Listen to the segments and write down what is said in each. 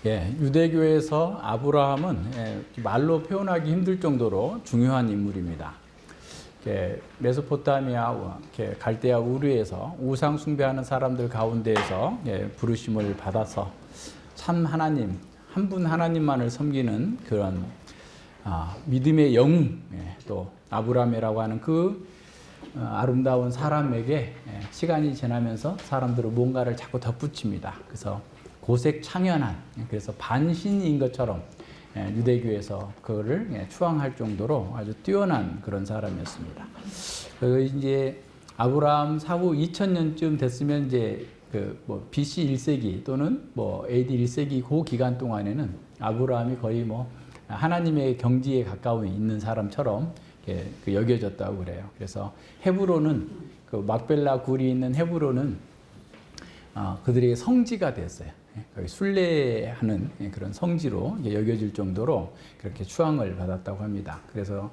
유대교에서 아브라함은 말로 표현하기 힘들 정도로 중요한 인물입니다. 메소포타미아, 갈대아 우르에서 우상 숭배하는 사람들 가운데에서 부르심을 받아서 참 하나님, 한 분 하나님만을 섬기는 그런 믿음의 영웅, 또 아브라함이라고 하는 그 아름다운 사람에게 시간이 지나면서 사람들은 뭔가를 자꾸 덧붙입니다. 그래서 고색창연한, 그래서 반신인 것처럼 유대교에서 그거를 추앙할 정도로 아주 뛰어난 그런 사람이었습니다. 이제 아브라함 사후 2000년쯤 됐으면 이제 BC 1세기 또는 AD 1세기 그 기간 동안에는 아브라함이 거의 하나님의 경지에 가까이 있는 사람처럼 여겨졌다고 그래요. 그래서 헤브론은 막벨라 굴이 있는 헤브론은 그들에게 성지가 됐어요. 거기 순례하는 그런 성지로 여겨질 정도로 그렇게 추앙을 받았다고 합니다. 그래서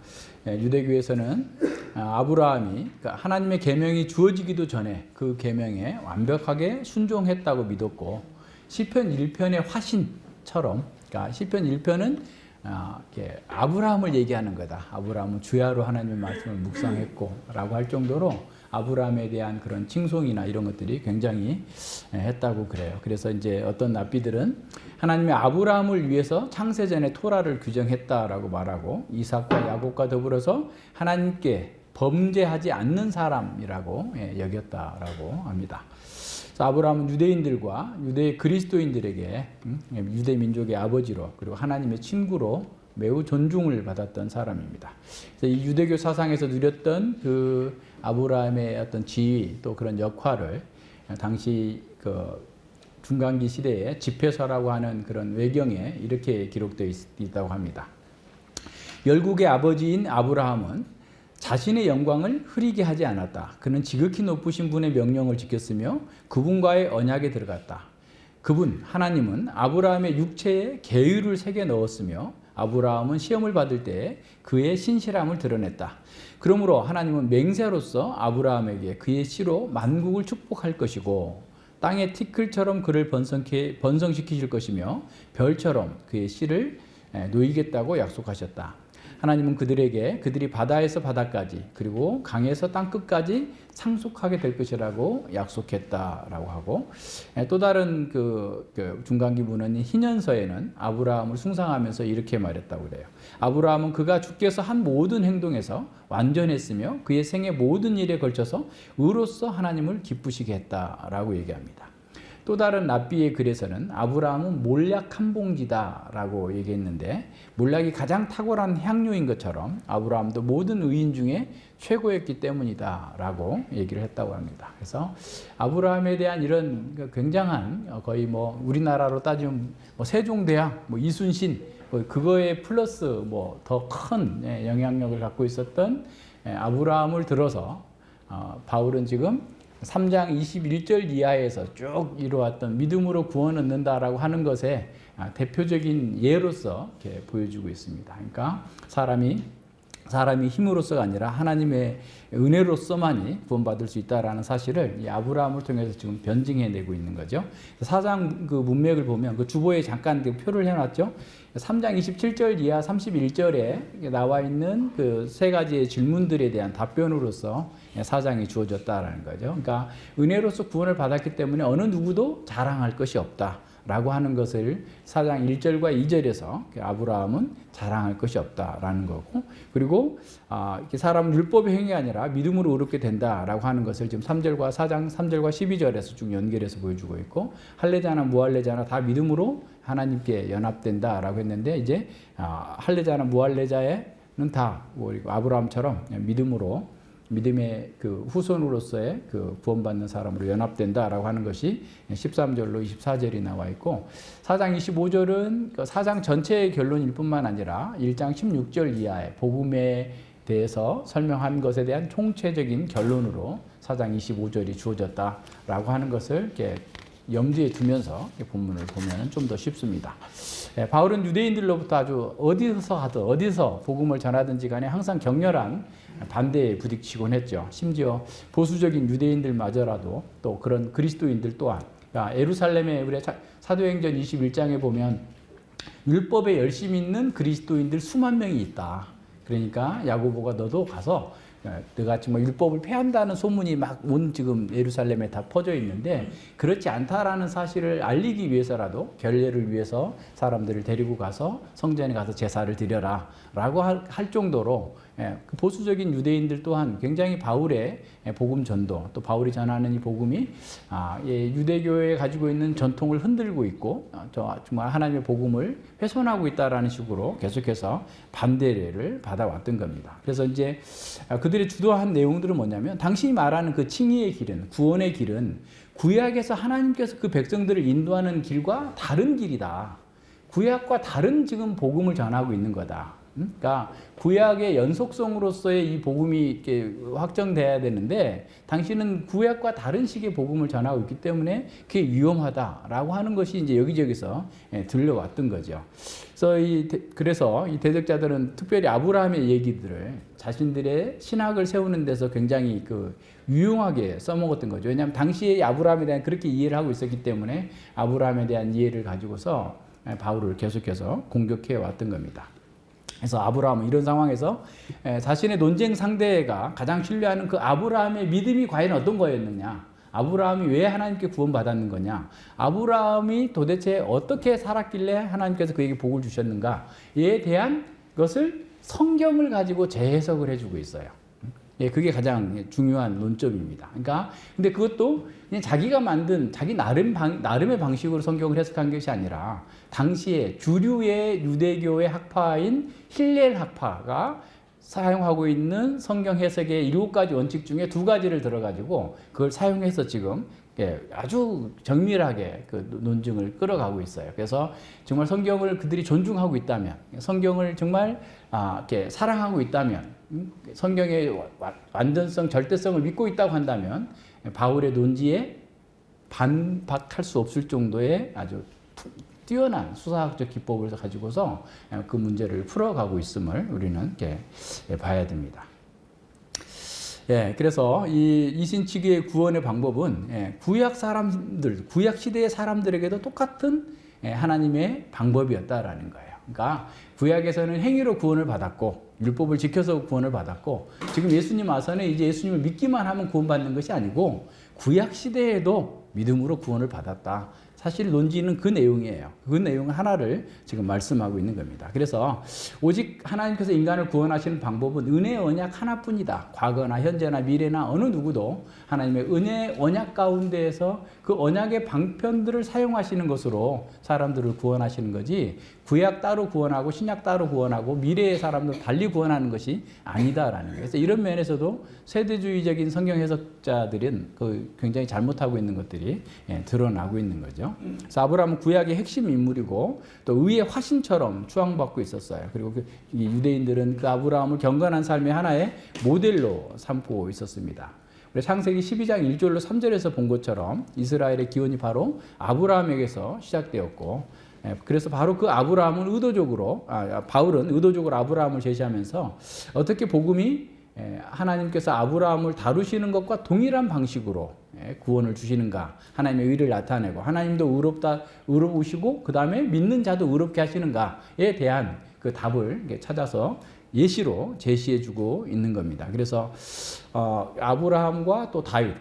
유대교에서는 아브라함이 하나님의 계명이 주어지기도 전에 그 계명에 완벽하게 순종했다고 믿었고, 시편 1편의 화신처럼, 그러니까 시편 1편은 아브라함을 얘기하는 거다. 아브라함은 주야로 하나님의 말씀을 묵상했고 라고 할 정도로 아브라함에 대한 그런 칭송이나 이런 것들이 굉장히 했다고 그래요. 그래서 이제 어떤 랍비들은 하나님의 아브라함을 위해서 창세전에 토라를 규정했다라고 말하고, 이삭과 야곱과 더불어서 하나님께 범죄하지 않는 사람이라고 여겼다라고 합니다. 아브라함은 유대인들과 유대 그리스도인들에게 유대 민족의 아버지로, 그리고 하나님의 친구로 매우 존중을 받았던 사람입니다. 그래서 이 유대교 사상에서 누렸던 그 아브라함의 어떤 지위, 또 그런 역할을 당시 중간기 시대에 집회서라고 하는 그런 외경에 이렇게 기록되어 있다고 합니다. 열국의 아버지인 아브라함은 자신의 영광을 흐리게 하지 않았다. 그는 지극히 높으신 분의 명령을 지켰으며 그분과의 언약에 들어갔다. 그분 하나님은 아브라함의 육체에 계율을 새겨 넣었으며 아브라함은 시험을 받을 때 그의 신실함을 드러냈다. 그러므로 하나님은 맹세로서 아브라함에게 그의 씨로 만국을 축복할 것이고 땅의 티끌처럼 그를 번성시키실 것이며 별처럼 그의 씨를 놓이겠다고 약속하셨다. 하나님은 그들에게 그들이 바다에서 바다까지 그리고 강에서 땅끝까지 상속하게 될 것이라고 약속했다라고 하고, 또 다른 중간기 문헌인 희년서에는 아브라함을 숭상하면서 이렇게 말했다고 그래요. 아브라함은 그가 주께서 한 모든 행동에서 완전했으며 그의 생의 모든 일에 걸쳐서 의로서 하나님을 기쁘시게 했다라고 얘기합니다. 또 다른 랍비의 글에서는 아브라함은 몰약 한 봉지다라고 얘기했는데, 몰약이 가장 탁월한 향료인 것처럼 아브라함도 모든 의인 중에 최고였기 때문이다라고 얘기를 했다고 합니다. 그래서 아브라함에 대한 이런 굉장한, 거의 우리나라로 따지면 세종대왕, 이순신, 그거에 플러스 더 큰 영향력을 갖고 있었던 아브라함을 들어서 바울은 지금 3장 21절 이하에서 쭉 이루어왔던 믿음으로 구원 얻는다라고 하는 것에 대표적인 예로서 이렇게 보여주고 있습니다. 그러니까 사람이 힘으로서가 아니라 하나님의 은혜로서만이 구원받을 수 있다라는 사실을 이 아브라함을 통해서 지금 변증해내고 있는 거죠. 4장 그 문맥을 보면 그 주보에 잠깐 표를 해놨죠. 3장 27절 이하 31절에 나와 있는 그 세 가지의 질문들에 대한 답변으로서 4장이 주어졌다라는 거죠. 그러니까 은혜로서 구원을 받았기 때문에 어느 누구도 자랑할 것이 없다 라고 하는 것을 4장 1절과 2절에서 아브라함은 자랑할 것이 없다라는 거고, 그리고 이렇게 사람은 율법의 행위가 아니라 믿음으로 의롭게 된다라고 하는 것을 지금 3절과 4장 3절과 12절에서 쭉 연결해서 보여주고 있고, 할례자나 무할례자나 다 믿음으로 하나님께 연합된다라고 했는데, 이제 할례자나 무할례자에는 다 아브라함처럼 믿음의 그 후손으로서의 그 구원받는 사람으로 연합된다라고 하는 것이 13절로 24절이 나와 있고, 4장 25절은 4장 전체의 결론일 뿐만 아니라 1장 16절 이하의 복음에 대해서 설명한 것에 대한 총체적인 결론으로 4장 25절이 주어졌다라고 하는 것을 이렇게 염두에 두면서 본문을 보면 좀 더 쉽습니다. 바울은 유대인들로부터 아주 어디서 복음을 전하든지 간에 항상 격렬한 반대에 부딪히곤 했죠. 심지어 보수적인 유대인들마저라도 또 그런 그리스도인들 또한 그러니까 예루살렘에 우리 사도행전 21장에 보면 율법에 열심히 있는 그리스도인들 수만 명이 있다. 그러니까 야고보가 너도 가서 너같이 뭐 율법을 폐한다는 소문이 막 온 지금 예루살렘에 다 퍼져 있는데 그렇지 않다라는 사실을 알리기 위해서라도 결례를 위해서 사람들을 데리고 가서 성전에 가서 제사를 드려라 라고 할 정도로 그 보수적인 유대인들 또한 굉장히 바울의 복음 전도 또 바울이 전하는 이 복음이 유대교에 가지고 있는 전통을 흔들고 있고 정말 하나님의 복음을 훼손하고 있다라는 식으로 계속해서 반대를 받아왔던 겁니다. 그래서 이제 그들이 주도한 내용들은 뭐냐면 당신이 말하는 그 칭의의 길은 구원의 길은 구약에서 하나님께서 그 백성들을 인도하는 길과 다른 길이다. 구약과 다른 지금 복음을 전하고 있는 거다. 그러니까 구약의 연속성으로서의 이 복음이 이렇게 확정돼야 되는데 당신은 구약과 다른 식의 복음을 전하고 있기 때문에 그게 위험하다라고 하는 것이 이제 여기저기서 들려왔던 거죠. 그래서 이 대적자들은 특별히 아브라함의 얘기들을 자신들의 신학을 세우는 데서 굉장히 유용하게 써먹었던 거죠. 왜냐하면 당시에 아브라함에 대한 그렇게 이해를 하고 있었기 때문에 아브라함에 대한 이해를 가지고서 바울을 계속해서 공격해 왔던 겁니다. 그래서 아브라함은 이런 상황에서 자신의 논쟁 상대가 가장 신뢰하는 그 아브라함의 믿음이 과연 어떤 거였느냐, 아브라함이 왜 하나님께 구원받았는 거냐, 아브라함이 도대체 어떻게 살았길래 하나님께서 그에게 복을 주셨는가에 대한 것을 성경을 가지고 재해석을 해주고 있어요. 그게 가장 중요한 논점입니다. 그러니까 근데 그것도 그냥 자기가 만든 자기 나름의 방식으로 성경을 해석한 것이 아니라 당시에 주류의 유대교의 학파인 힐렐 학파가 사용하고 있는 성경 해석의 7가지 원칙 중에 2가지를 들어가지고 그걸 사용해서 지금 아주 정밀하게 그 논증을 끌어가고 있어요. 그래서 정말 성경을 그들이 존중하고 있다면, 성경을 정말 이렇게 사랑하고 있다면, 성경의 완전성, 절대성을 믿고 있다고 한다면 바울의 논지에 반박할 수 없을 정도의 아주 뛰어난 수사학적 기법을 가지고서 그 문제를 풀어가고 있음을 우리는 봐야 됩니다. 그래서 이 이신치기의 구원의 방법은 구약 시대의 사람들에게도 똑같은 하나님의 방법이었다라는 거예요. 그러니까 구약에서는 행위로 구원을 받았고 율법을 지켜서 구원을 받았고 지금 예수님 와서는 이제 예수님을 믿기만 하면 구원받는 것이 아니고 구약 시대에도 믿음으로 구원을 받았다. 사실 논지는 그 내용이에요. 그 내용 하나를 지금 말씀하고 있는 겁니다. 그래서 오직 하나님께서 인간을 구원하시는 방법은 은혜의 언약 하나뿐이다. 과거나 현재나 미래나 어느 누구도 하나님의 은혜의 언약 가운데에서 그 언약의 방편들을 사용하시는 것으로 사람들을 구원하시는 거지 구약 따로 구원하고 신약 따로 구원하고 미래의 사람들 달리 구원하는 것이 아니다라는 거예요. 그래서 이런 면에서도 세대주의적인 성경 해석자들은 굉장히 잘못하고 있는 것들이 드러나고 있는 거죠. 그래서 아브라함은 구약의 핵심 인물이고 또 의의 화신처럼 추앙받고 있었어요. 그리고 유대인들은 그 아브라함을 경건한 삶의 하나의 모델로 삼고 있었습니다. 우리 창세기 12장 1절로 3절에서 본 것처럼 이스라엘의 기원이 바로 아브라함에게서 시작되었고 그래서 바로 그 아브라함은 바울은 의도적으로 아브라함을 제시하면서 어떻게 복음이 하나님께서 아브라함을 다루시는 것과 동일한 방식으로 구원을 주시는가, 하나님의 의를 나타내고 하나님도 의로우시고 그 다음에 믿는 자도 의롭게 하시는가에 대한 그 답을 찾아서 예시로 제시해주고 있는 겁니다. 그래서 아브라함과 또 다윗,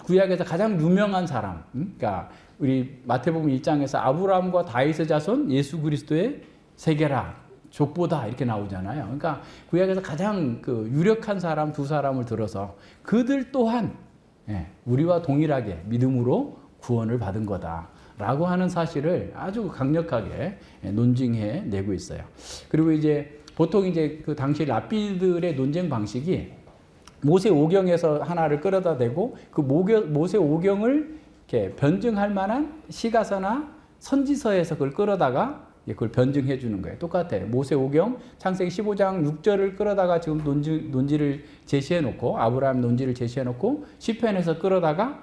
구약에서 가장 유명한 사람, 그러니까 우리 마태복음 1장에서 아브라함과 다윗의 자손 예수 그리스도의 세계라 족보다 이렇게 나오잖아요. 그러니까 구약에서 가장 유력한 사람 2사람을 들어서 그들 또한 우리와 동일하게 믿음으로 구원을 받은 거다라고 하는 사실을 아주 강력하게 논증해 내고 있어요. 그리고 이제 보통 이제 그 당시 랍비들의 논쟁 방식이 모세 오경에서 하나를 끌어다 대고 그 모세 오경을 이렇게 변증할 만한 시가서나 선지서에서 그걸 끌어다가 그걸 변증해 주는 거예요. 똑같아요. 모세 오경 창세기 15장 6절을 끌어다가 지금 논지를 제시해 놓고 아브라함 논지를 제시해 놓고 시편에서 끌어다가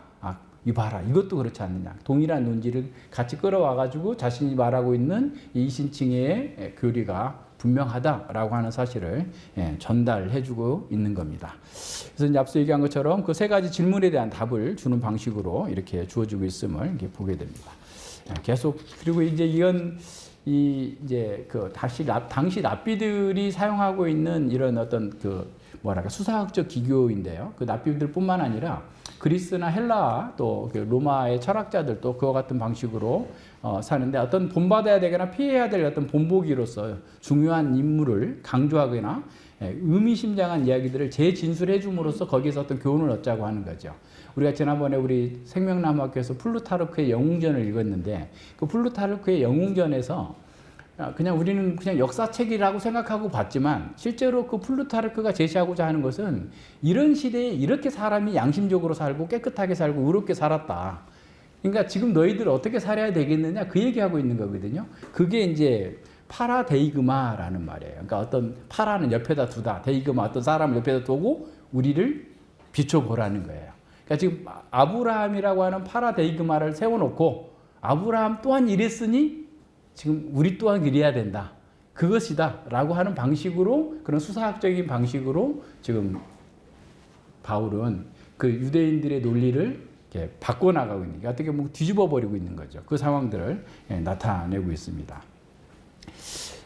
이봐라 이것도 그렇지 않느냐. 동일한 논지를 같이 끌어와 가지고 자신이 말하고 있는 이신칭의 교리가 분명하다라고 하는 사실을 전달해주고 있는 겁니다. 그래서 이제 앞서 얘기한 것처럼 그 세 가지 질문에 대한 답을 주는 방식으로 이렇게 주어지고 있음을 이렇게 보게 됩니다. 계속 그리고 이제 이제 그 당시 랍비들이 사용하고 있는 이런 어떤 그 뭐랄까 수사학적 기교인데요. 그 랍비들뿐만 아니라 그리스나 헬라 또 로마의 철학자들도 그와 같은 방식으로 사는데 어떤 본받아야 되거나 피해야 될 어떤 본보기로서 중요한 인물을 강조하거나 의미심장한 이야기들을 재진술해 줌으로써 거기에서 어떤 교훈을 얻자고 하는 거죠. 우리가 지난번에 우리 생명나무학교에서 플루타르크의 영웅전을 읽었는데 그 플루타르크의 영웅전에서 그냥 우리는 그냥 역사책이라고 생각하고 봤지만 실제로 그 플루타르크가 제시하고자 하는 것은 이런 시대에 이렇게 사람이 양심적으로 살고 깨끗하게 살고 의롭게 살았다. 그러니까 지금 너희들 어떻게 살아야 되겠느냐 그 얘기하고 있는 거거든요. 그게 이제 파라데이그마라는 말이에요. 그러니까 어떤 파라는 옆에다 두다. 데이그마 어떤 사람을 옆에다 두고 우리를 비춰보라는 거예요. 그러니까 지금 아브라함이라고 하는 파라데이그마를 세워놓고 아브라함 또한 이랬으니 지금 우리 또한 그래야 된다. 그것이다. 라고 하는 방식으로 그런 수사학적인 방식으로 지금 바울은 그 유대인들의 논리를 이렇게 바꿔나가고 있는 게 어떻게 보면 뒤집어 버리고 있는 거죠. 그 상황들을 나타내고 있습니다.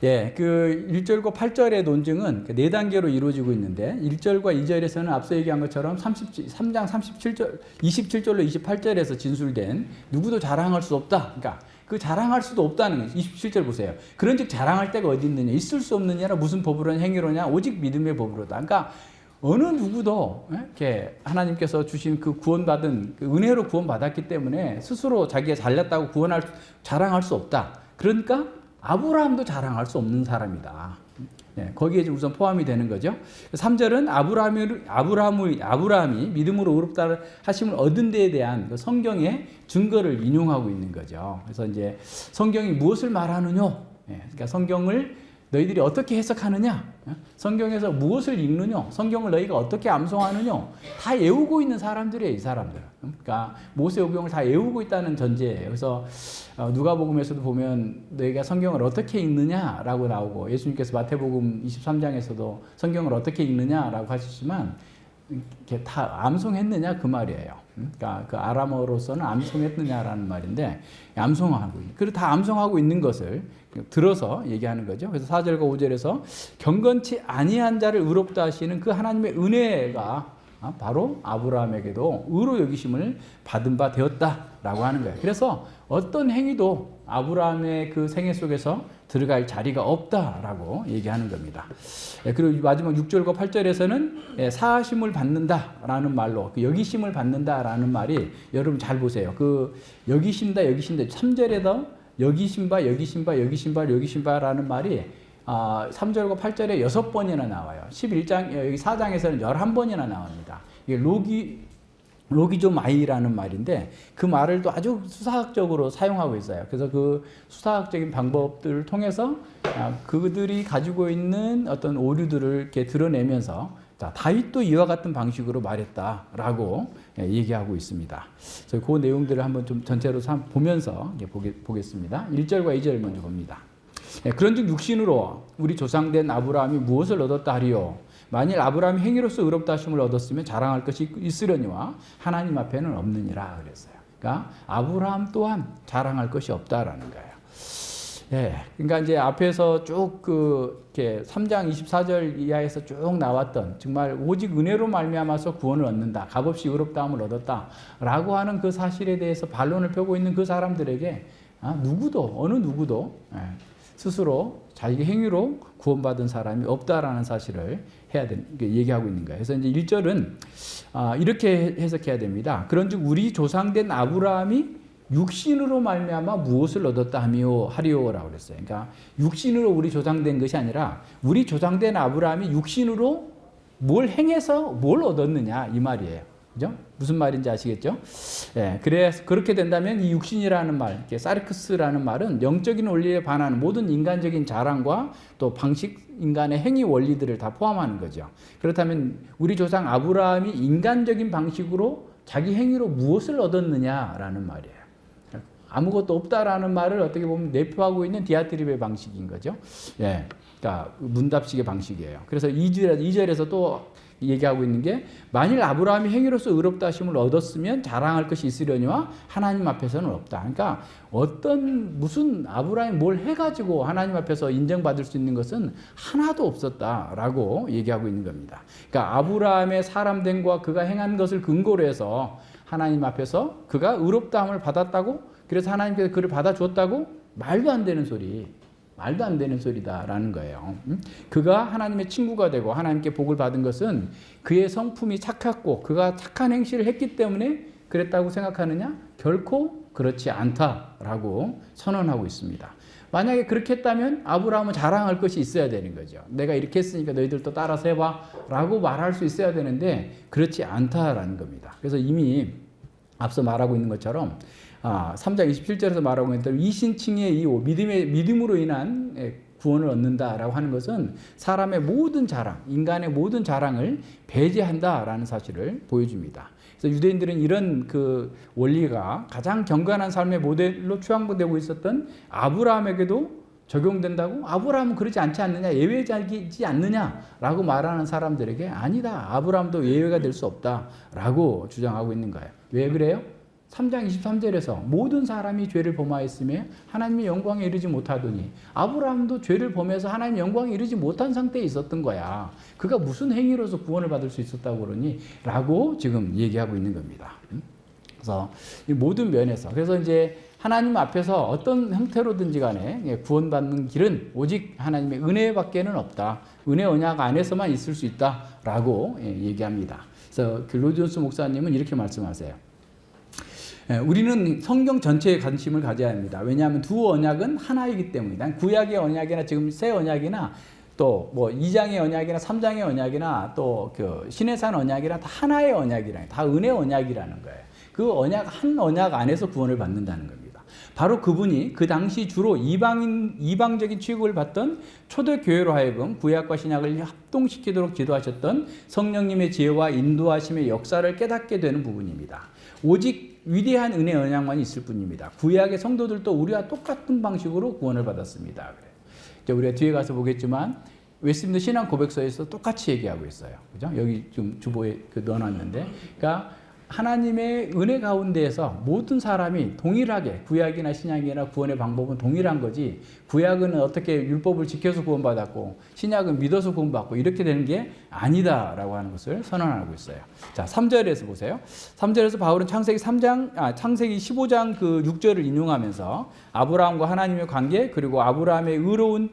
그 1절과 8절의 논증은 4단계로 이루어지고 있는데 1절과 2절에서는 앞서 얘기한 것처럼 3장 27절로 28절에서 진술된 누구도 자랑할 수 없다. 그러니까 그 자랑할 수도 없다는 거예요. 27절 보세요. 그런즉 자랑할 데가 어디 있느냐? 있을 수 없느냐라 무슨 법으로냐 행위로냐? 오직 믿음의 법으로다. 그러니까 어느 누구도 이렇게 하나님께서 주신 그 구원받은 그 은혜로 구원받았기 때문에 스스로 자기가 잘났다고 자랑할 수 없다. 그러니까 아브라함도 자랑할 수 없는 사람이다. 거기에 우선 포함이 되는 거죠. 3절은 아브라함이 믿음으로 의롭다 하심을 얻은 데에 대한 그 성경의 증거를 인용하고 있는 거죠. 그래서 이제 성경이 무엇을 말하느냐? 그러니까 성경을 너희들이 어떻게 해석하느냐? 성경에서 무엇을 읽느냐? 성경을 너희가 어떻게 암송하느냐? 다 외우고 있는 사람들이에요, 이 사람들. 그러니까 모세오경을 다 외우고 있다는 전제예요. 그래서 누가복음에서도 보면 너희가 성경을 어떻게 읽느냐라고 나오고 예수님께서 마태복음 23장에서도 성경을 어떻게 읽느냐라고 하시지만 이렇게 다 암송했느냐 그 말이에요. 그러니까 그 아람어로서는 암송했느냐라는 말인데 암송하고 있는. 그리고 다 암송하고 있는 것을 들어서 얘기하는 거죠. 그래서 4절과 5절에서 경건치 아니한 자를 의롭다 하시는 그 하나님의 은혜가 바로 아브라함에게도 의로 여기심을 받은 바 되었다라고 하는 거예요. 그래서 어떤 행위도 아브라함의 그 생애 속에서 들어갈 자리가 없다라고 얘기하는 겁니다. 그리고 마지막 6절과 8절에서는 사하심을 받는다라는 말로 그 여기심을 받는다라는 말이 여러분 잘 보세요. 그 여기심다 3절에도 여기심바라는 말이 3절과 8절에 6번이나 나와요. 11장, 여기 4장에서는 11번이나 나옵니다. 이게 로기조마이라는 말인데 그 말을 또 아주 수사학적으로 사용하고 있어요. 그래서 그 수사학적인 방법들을 통해서 그들이 가지고 있는 어떤 오류들을 이렇게 드러내면서 다윗도 이와 같은 방식으로 말했다라고 얘기하고 있습니다. 그래서 그 내용들을 한번 좀 전체로 보면서 보겠습니다. 1절과 2절 먼저 봅니다. 그런즉 육신으로 우리 조상된 아브라함이 무엇을 얻었다 하리요? 만일 아브라함이 행위로서 의롭다 하심을 얻었으면 자랑할 것이 있으려니와 하나님 앞에는 없느니라 그랬어요. 그러니까 아브라함 또한 자랑할 것이 없다라는 거예요. 그러니까 이제 앞에서 쭉 이렇게 3장 24절 이하에서 쭉 나왔던 정말 오직 은혜로 말미암아서 구원을 얻는다. 값없이 의롭다함을 얻었다라고 하는 그 사실에 대해서 반론을 펴고 있는 그 사람들에게 어느 누구도 스스로 자기 행위로 구원받은 사람이 없다라는 사실을 얘기하고 있는 거예요. 그래서 이제 1절은 이렇게 해석해야 됩니다. 그런즉 우리 조상된 아브라함이 육신으로 말미암아 무엇을 얻었다 하리오라고 그랬어요. 그러니까 육신으로 우리 조상된 것이 아니라 우리 조상된 아브라함이 육신으로 뭘 행해서 뭘 얻었느냐 이 말이에요. 그죠? 무슨 말인지 아시겠죠? 그래서 그렇게 된다면 이 육신이라는 말, 사르크스라는 말은 영적인 원리에 반하는 모든 인간적인 자랑과 또 방식, 인간의 행위 원리들을 다 포함하는 거죠. 그렇다면 우리 조상 아브라함이 인간적인 방식으로 자기 행위로 무엇을 얻었느냐라는 말이에요. 아무것도 없다라는 말을 어떻게 보면 내포하고 있는 디아트립의 방식인 거죠. 예. 그러니까 문답식의 방식이에요. 그래서 2절에서 또 얘기하고 있는 게 만일 아브라함이 행위로서 의롭다 하심을 얻었으면 자랑할 것이 있으려니와 하나님 앞에서는 없다. 그러니까 무슨 아브라함이 뭘 해가지고 하나님 앞에서 인정받을 수 있는 것은 하나도 없었다라고 얘기하고 있는 겁니다. 그러니까 아브라함의 사람됨과 그가 행한 것을 근거로 해서 하나님 앞에서 그가 의롭다함을 받았다고, 그래서 하나님께서 그를 받아줬다고, 말도 안 되는 소리다라는 거예요. 그가 하나님의 친구가 되고 하나님께 복을 받은 것은 그의 성품이 착했고 그가 착한 행실을 했기 때문에 그랬다고 생각하느냐? 결코 그렇지 않다라고 선언하고 있습니다. 만약에 그렇게 했다면 아브라함은 자랑할 것이 있어야 되는 거죠. 내가 이렇게 했으니까 너희들도 따라서 해봐 라고 말할 수 있어야 되는데 그렇지 않다라는 겁니다. 그래서 이미 앞서 말하고 있는 것처럼 3장 27절에서 말하고 있는 대로 이신칭의 이호, 믿음으로 인한 구원을 얻는다라고 하는 것은 사람의 모든 자랑, 인간의 모든 자랑을 배제한다라는 사실을 보여줍니다. 그래서 유대인들은 이런 그 원리가 가장 경건한 삶의 모델로 추앙되고 있었던 아브라함에게도 적용된다고? 아브라함은 그러지 않지 않느냐? 예외자이지 않느냐라고 말하는 사람들에게 아니다. 아브라함도 예외가 될 수 없다라고 주장하고 있는 거예요. 왜 그래요? 3장 23절에서 모든 사람이 죄를 범하였으며 하나님의 영광에 이르지 못하더니 아브라함도 죄를 범해서 하나님의 영광에 이르지 못한 상태에 있었던 거야. 그가 무슨 행위로서 구원을 받을 수 있었다고 그러니? 라고 지금 얘기하고 있는 겁니다. 그래서 이 모든 면에서, 그래서 이제 하나님 앞에서 어떤 형태로든지 간에 구원받는 길은 오직 하나님의 은혜밖에는 없다. 은혜 언약 안에서만 있을 수 있다라고 얘기합니다. 그래서 로이드 존스 목사님은 이렇게 말씀하세요. 우리는 성경 전체에 관심을 가져야 합니다. 왜냐하면 두 언약은 하나이기 때문이다. 구약의 언약이나 지금 새 언약이나 또 뭐 2장의 언약이나 3장의 언약이나 또 그 시내산 언약이나 다 하나의 언약이라는, 다 은혜 언약이라는 거예요. 그 언약, 한 언약 안에서 구원을 받는다는 겁니다. 바로 그분이 그 당시 주로 이방적인 취급을 받던 초대교회로 하여금 구약과 신약을 합동시키도록 기도하셨던 성령님의 지혜와 인도하심의 역사를 깨닫게 되는 부분입니다. 오직 위대한 은혜 언약만 있을 뿐입니다. 구약의 성도들도 우리와 똑같은 방식으로 구원을 받았습니다. 그래요. 우리가 뒤에 가서 보겠지만 웨스트민스터 신앙 고백서에서 똑같이 얘기하고 있어요. 그죠? 여기 좀 주보에 넣어놨는데, 그러니까 하나님의 은혜 가운데에서 모든 사람이 동일하게, 구약이나 신약이나 구원의 방법은 동일한 거지, 구약은 어떻게 율법을 지켜서 구원받았고 신약은 믿어서 구원받고 이렇게 되는 게 아니다라고 하는 것을 선언하고 있어요. 자, 3절에서 보세요. 3절에서 바울은 창세기 15장 그 6절을 인용하면서 아브라함과 하나님의 관계, 그리고 아브라함의 의로운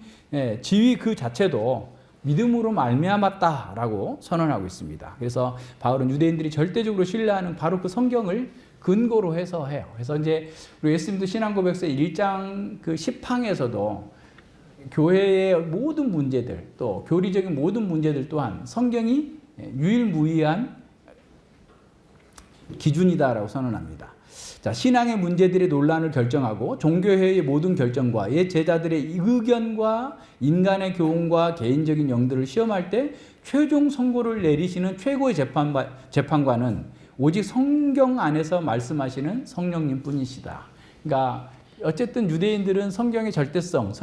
지위 그 자체도 믿음으로 말미암았다라고 선언하고 있습니다. 그래서 바울은 유대인들이 절대적으로 신뢰하는 바로 그 성경을 근거로 해서 해요. 그래서 이제 우리 웨스트민스터 신앙고백서 1장 그 10항에서도 교회의 모든 문제들, 또 교리적인 모든 문제들 또한 성경이 유일무이한 기준이다라고 선언합니다. 자, 신앙의 문제들의 논란을 결정하고 종교회의 모든 결정과 옛 제자들의 의견과 인간의 교훈과 개인적인 영들을 시험할 때 최종 선고를 내리시는 최고의 재판관은 오직 성경 안에서 말씀하시는 성령님 뿐이시다. 그러니까 어쨌든 유대인들은 성경의 절대성,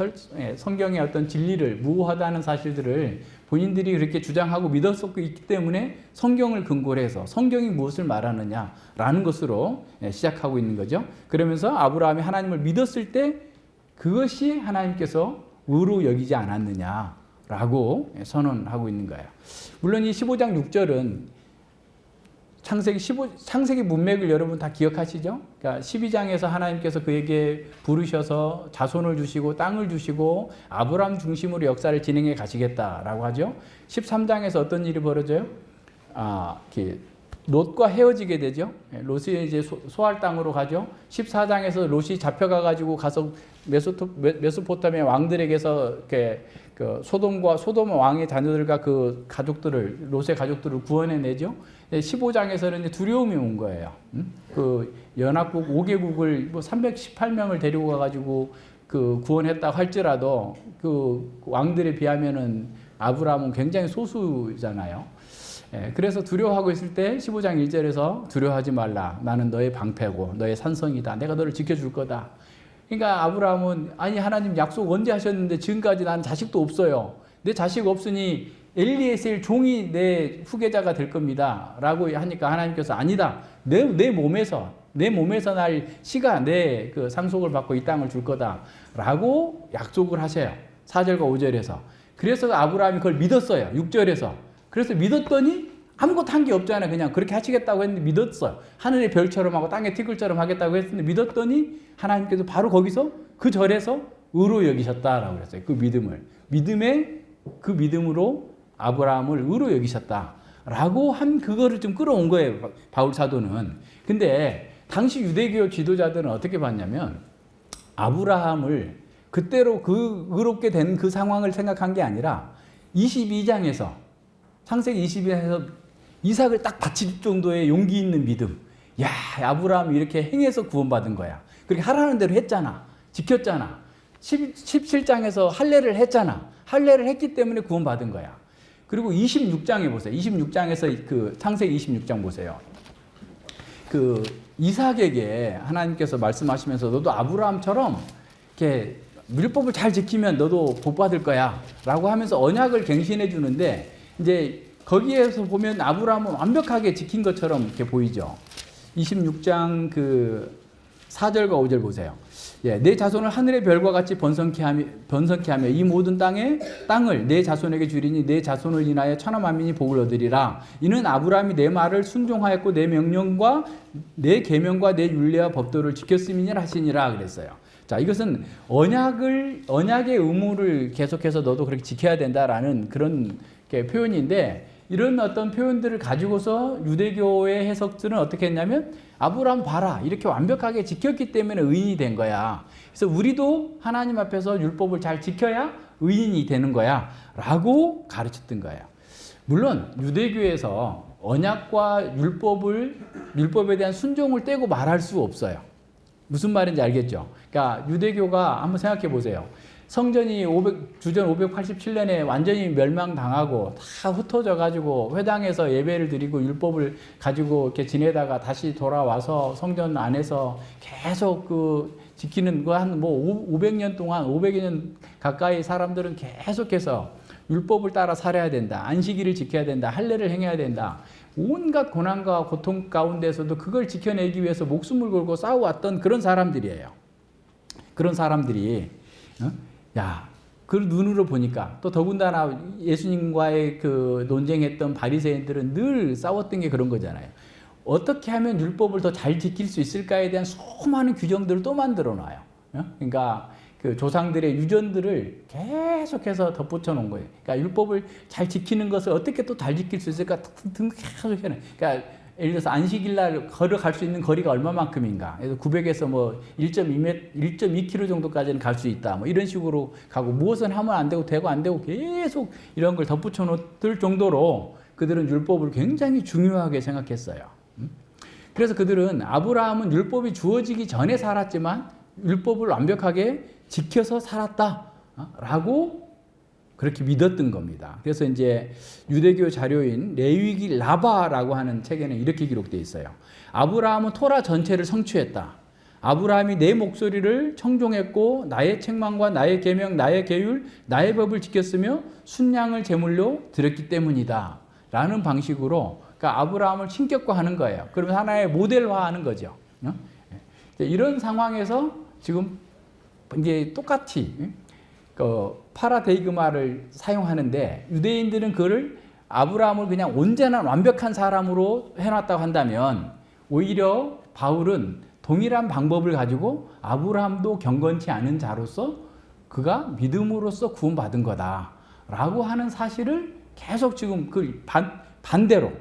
성경의 어떤 진리를 무효하다는 사실들을 본인들이 그렇게 주장하고 믿었었고 있기 때문에 성경을 근거로 해서 성경이 무엇을 말하느냐라는 것으로 시작하고 있는 거죠. 그러면서 아브라함이 하나님을 믿었을 때 그것이 하나님께서 의로 여기지 않았느냐라고 선언하고 있는 거예요. 물론 이 15장 6절은 창세기 문맥을 여러분 다 기억하시죠? 그러니까 12장에서 하나님께서 그에게 부르셔서 자손을 주시고 땅을 주시고 아브라함 중심으로 역사를 진행해 가시겠다라고 하죠. 13장에서 어떤 일이 벌어져요? 롯과 헤어지게 되죠. 롯이 이제 소할 땅으로 가죠. 14장에서 롯이 잡혀가가지고 가서 메소포타미아 왕들에게서 이렇게 그 소돔 왕의 자녀들과 그 가족들을, 롯의 가족들을 구원해내죠. 15장에서는 두려움이 온 거예요. 그 연합국 5개국을 318명을 데리고 가가지고 그 구원했다고 할지라도 그 왕들에 비하면은 아브라함은 굉장히 소수잖아요. 예, 그래서 두려워하고 있을 때 15장 1절에서 두려워하지 말라. 나는 너의 방패고 너의 산성이다. 내가 너를 지켜줄 거다. 그러니까 아브라함은 아니 하나님 약속 언제 하셨는데 지금까지 난 자식도 없어요. 내 자식 없으니 엘리에셀 종이 내 후계자가 될 겁니다. 라고 하니까 하나님께서 아니다. 내 몸에서 날 씨가 내 그 상속을 받고 이 땅을 줄 거다. 라고 약속을 하셔요. 4절과 5절에서. 그래서 아브라함이 그걸 믿었어요. 6절에서. 그래서 믿었더니 아무것도 한 게 없잖아요. 그냥 그렇게 하시겠다고 했는데 믿었어요. 하늘의 별처럼 하고 땅의 티끌처럼 하겠다고 했는데 믿었더니 하나님께서 바로 거기서 그 절에서 의로 여기셨다라고 그랬어요. 그 믿음을. 그 믿음으로 아브라함을 의로 여기셨다라고 한 그거를 좀 끌어온 거예요. 바울 사도는. 근데 당시 유대교 지도자들은 어떻게 봤냐면 아브라함을 그때로 그 의롭게 된 그 상황을 생각한 게 아니라 22장에서 창세기 22장에서 이삭을 딱 바칠 정도의 용기 있는 믿음. 야, 아브라함이 이렇게 행해서 구원받은 거야. 그렇게 하라는 대로 했잖아. 지켰잖아. 17장에서 할례를 했잖아. 할례를 했기 때문에 구원받은 거야. 그리고 26장에 보세요. 26장에서 그 창세기 26장 보세요. 그 이삭에게 하나님께서 말씀하시면서 너도 아브라함처럼 이렇게 율법을 잘 지키면 너도 복 받을 거야. 라고 하면서 언약을 갱신해 주는데 이제 거기에서 보면 아브라함은 완벽하게 지킨 것처럼 이렇게 보이죠. 26장 그 4절과 5절 보세요. 예, 내 자손을 하늘의 별과 같이 번성케 하며 이 모든 땅을 내 자손에게 주리니 내 자손을 인하여 천하 만민이 복을 얻으리라. 이는 아브라함이 내 말을 순종하였고 내 명령과 내 계명과 내 율례와 법도를 지켰음이니라 하시니라 그랬어요. 자, 이것은 언약의 의무를 계속해서 너도 그렇게 지켜야 된다라는 그런 표현인데 이런 어떤 표현들을 가지고서 유대교의 해석들은 어떻게 했냐면 아브라함 봐라 이렇게 완벽하게 지켰기 때문에 의인이 된 거야. 그래서 우리도 하나님 앞에서 율법을 잘 지켜야 의인이 되는 거야 라고 가르쳤던 거예요. 물론 유대교에서 언약과 율법에 대한 순종을 떼고 말할 수 없어요. 무슨 말인지 알겠죠? 그러니까 유대교가 한번 생각해 보세요. 성전이 주전 587년에 완전히 멸망당하고 다 흩어져 가지고 회당에서 예배를 드리고 율법을 가지고 이렇게 지내다가 다시 돌아와서 성전 안에서 계속 그 지키는 거 한 뭐 500년 동안 500여 년 가까이 사람들은 계속해서 율법을 따라 살아야 된다. 안식일을 지켜야 된다. 할례를 행해야 된다. 온갖 고난과 고통 가운데서도 그걸 지켜내기 위해서 목숨을 걸고 싸워왔던 그런 사람들이에요. 그런 사람들이 그 눈으로 보니까 또 더군다나 예수님과의 그 논쟁했던 바리새인들은 늘 싸웠던 게 그런 거잖아요. 어떻게 하면 율법을 더 잘 지킬 수 있을까에 대한 수많은 규정들을 또 만들어 놔요. 그러니까 그 조상들의 유전들을 계속해서 덧붙여 놓은 거예요. 그러니까 율법을 잘 지키는 것을 어떻게 또 잘 지킬 수 있을까 계속 해놔요. 그러니까 예를 들어서 안식일날 걸어갈 수 있는 거리가 얼마만큼인가. 그래서 900에서 뭐 1.2km 정도까지는 갈 수 있다. 뭐 이런 식으로 가고 무엇은 하면 안 되고 안 되고 계속 이런 걸 덧붙여 놓을 정도로 그들은 율법을 굉장히 중요하게 생각했어요. 그래서 그들은 아브라함은 율법이 주어지기 전에 살았지만 율법을 완벽하게 지켜서 살았다라고 그렇게 믿었던 겁니다. 그래서 이제 유대교 자료인 레위기 라바라고 하는 책에는 이렇게 기록되어 있어요. 아브라함은 토라 전체를 성취했다. 아브라함이 내 목소리를 청종했고 나의 책망과 나의 계명, 나의 계율, 나의 법을 지켰으며 순양을 제물로 드렸기 때문이다. 라는 방식으로 그러니까 아브라함을 신격화하는 거예요. 그러면 하나의 모델화하는 거죠. 이런 상황에서 지금 이제 똑같이 파라데이그마를 사용하는데 유대인들은 그거를 아브라함을 그냥 온전한 완벽한 사람으로 해놨다고 한다면 오히려 바울은 동일한 방법을 가지고 아브라함도 경건치 않은 자로서 그가 믿음으로써 구원받은 거다라고 하는 사실을 계속 지금 그 반대로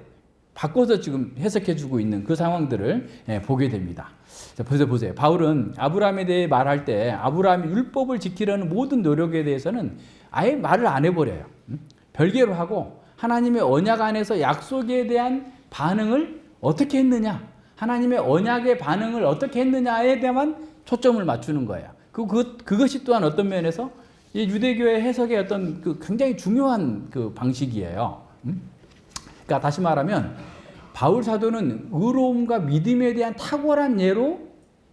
바꿔서 지금 해석해주고 있는 그 상황들을 보게 됩니다. 자, 보세요. 바울은 아브라함에 대해 말할 때 아브라함이 율법을 지키려는 모든 노력에 대해서는 아예 말을 안 해버려요. 별개로 하고 하나님의 언약 안에서 약속에 대한 반응을 어떻게 했느냐, 하나님의 언약의 반응을 어떻게 했느냐에 대한 초점을 맞추는 거예요. 그것이 또한 어떤 면에서 이 유대교의 해석의 어떤 그 굉장히 중요한 그 방식이에요. 그러니까 다시 말하면 바울 사도는 의로움과 믿음에 대한 탁월한 예로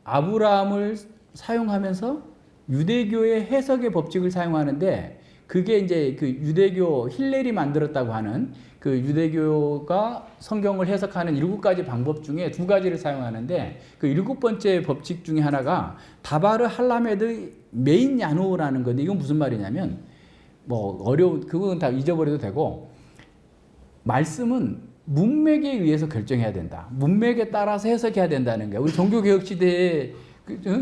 아브라함을 사용하면서 유대교의 해석의 법칙을 사용하는데, 그게 이제 그 유대교 힐렐이 만들었다고 하는 그 유대교가 성경을 해석하는 7가지 방법 중에 2가지를 사용하는데, 그 7번째 법칙 중에 하나가 다바르 할라메드 메인 야노라는 건데, 이건 무슨 말이냐면 뭐 어려운, 그건 다 잊어버려도 되고, 말씀은 문맥에 의해서 결정해야 된다. 문맥에 따라서 해석해야 된다는 거예요. 우리 종교개혁 시대에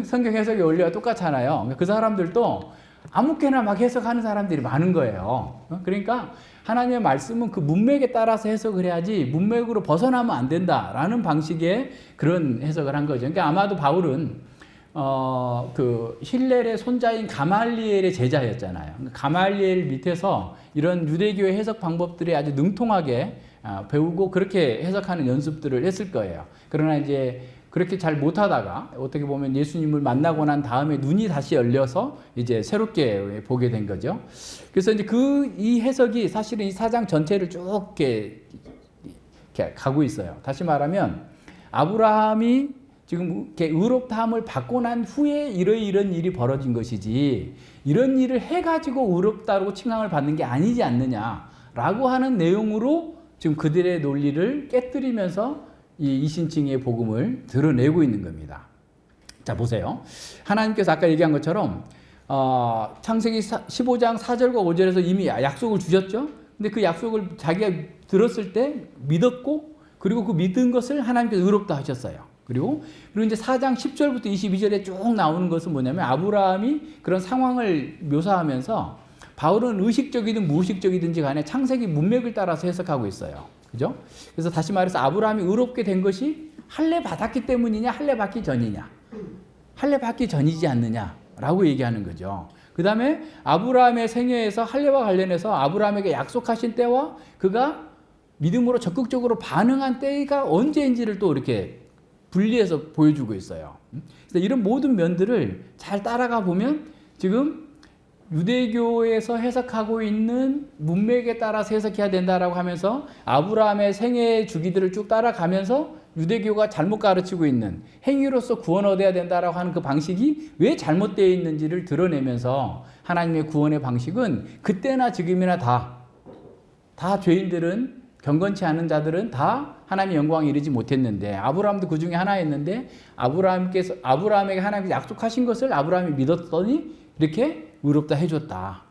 성경 해석의 원리와 똑같잖아요. 그 사람들도 아무렇게나 막 해석하는 사람들이 많은 거예요. 그러니까 하나님의 말씀은 그 문맥에 따라서 해석을 해야지 문맥으로 벗어나면 안 된다라는 방식의 그런 해석을 한 거죠. 그러니까 아마도 바울은 그 힐렐의 손자인 가말리엘의 제자였잖아요. 가말리엘 밑에서 이런 유대교의 해석 방법들이 아주 능통하게 배우고 그렇게 해석하는 연습들을 했을 거예요. 그러나 이제 그렇게 잘 못하다가 어떻게 보면 예수님을 만나고 난 다음에 눈이 다시 열려서 이제 새롭게 보게 된 거죠. 그래서 이제 이 해석이 사실은 이 4장 전체를 쭉 이렇게 가고 있어요. 다시 말하면 아브라함이 지금 이렇게 의롭다함을 받고 난 후에 이런 일이 벌어진 것이지, 이런 일을 해가지고 의롭다고 칭함을 받는 게 아니지 않느냐라고 하는 내용으로 지금 그들의 논리를 깨뜨리면서 이 이신칭의 복음을 드러내고 있는 겁니다. 자, 보세요. 하나님께서 아까 얘기한 것처럼 창세기 15장 4절과 5절에서 이미 약속을 주셨죠. 근데 그 약속을 자기가 들었을 때 믿었고, 그리고 그 믿은 것을 하나님께서 의롭다 하셨어요. 그리고 이제 4장 10절부터 22절에 쭉 나오는 것은 뭐냐면, 아브라함이 그런 상황을 묘사하면서 바울은 의식적이든 무의식적이든지 간에 창세기 문맥을 따라서 해석하고 있어요. 그죠? 그래서 다시 말해서 아브라함이 의롭게 된 것이 할례 받았기 때문이냐, 할례 받기 전이냐? 할례 받기 전이지 않느냐라고 얘기하는 거죠. 그 다음에 아브라함의 생애에서 할례와 관련해서 아브라함에게 약속하신 때와 그가 믿음으로 적극적으로 반응한 때가 언제인지를 또 이렇게 분리해서 보여주고 있어요. 그래서 이런 모든 면들을 잘 따라가 보면 지금 유대교에서 해석하고 있는 문맥에 따라서 해석해야 된다라고 하면서 아브라함의 생애 주기들을 쭉 따라가면서 유대교가 잘못 가르치고 있는 행위로서 구원 얻어야 된다라고 하는 그 방식이 왜 잘못되어 있는지를 드러내면서, 하나님의 구원의 방식은 그때나 지금이나 다 죄인들은, 경건치 않은 자들은 다 하나님의 영광에 이르지 못했는데, 아브라함도 그 중에 하나였는데, 아브라함에게 하나님께서 약속하신 것을 아브라함이 믿었더니 이렇게 의롭다 해줬다.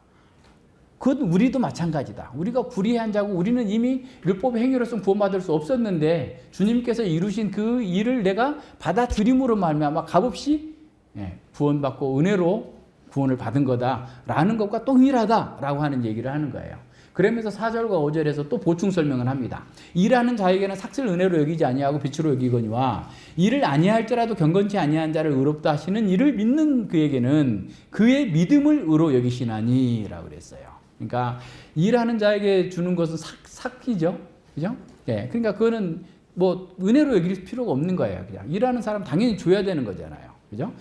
그건 우리도 마찬가지다. 우리가 불의한 자고 우리는 이미 율법의 행위로서는 구원받을 수 없었는데 주님께서 이루신 그 일을 내가 받아들임으로 말미암아 값없이 구원받고 은혜로 구원을 받은 거다라는 것과 동일하다라고 하는 얘기를 하는 거예요. 그러면서 4절과 5절에서 또 보충 설명을 합니다. 일하는 자에게는 삭슬 은혜로 여기지 아니하고 빛으로 여기거니와 일을 아니할지라도 경건치 아니한 자를 의롭다 하시는 이를 믿는 그에게는 그의 믿음을 의로 여기시나니 라고 그랬어요. 그러니까 일하는 자에게 주는 것은 삭이죠. 그죠? 예. 그러니까 그거는 뭐 은혜로 여길 필요가 없는 거예요. 그냥 일하는 사람 당연히 줘야 되는 거잖아요. 그죠?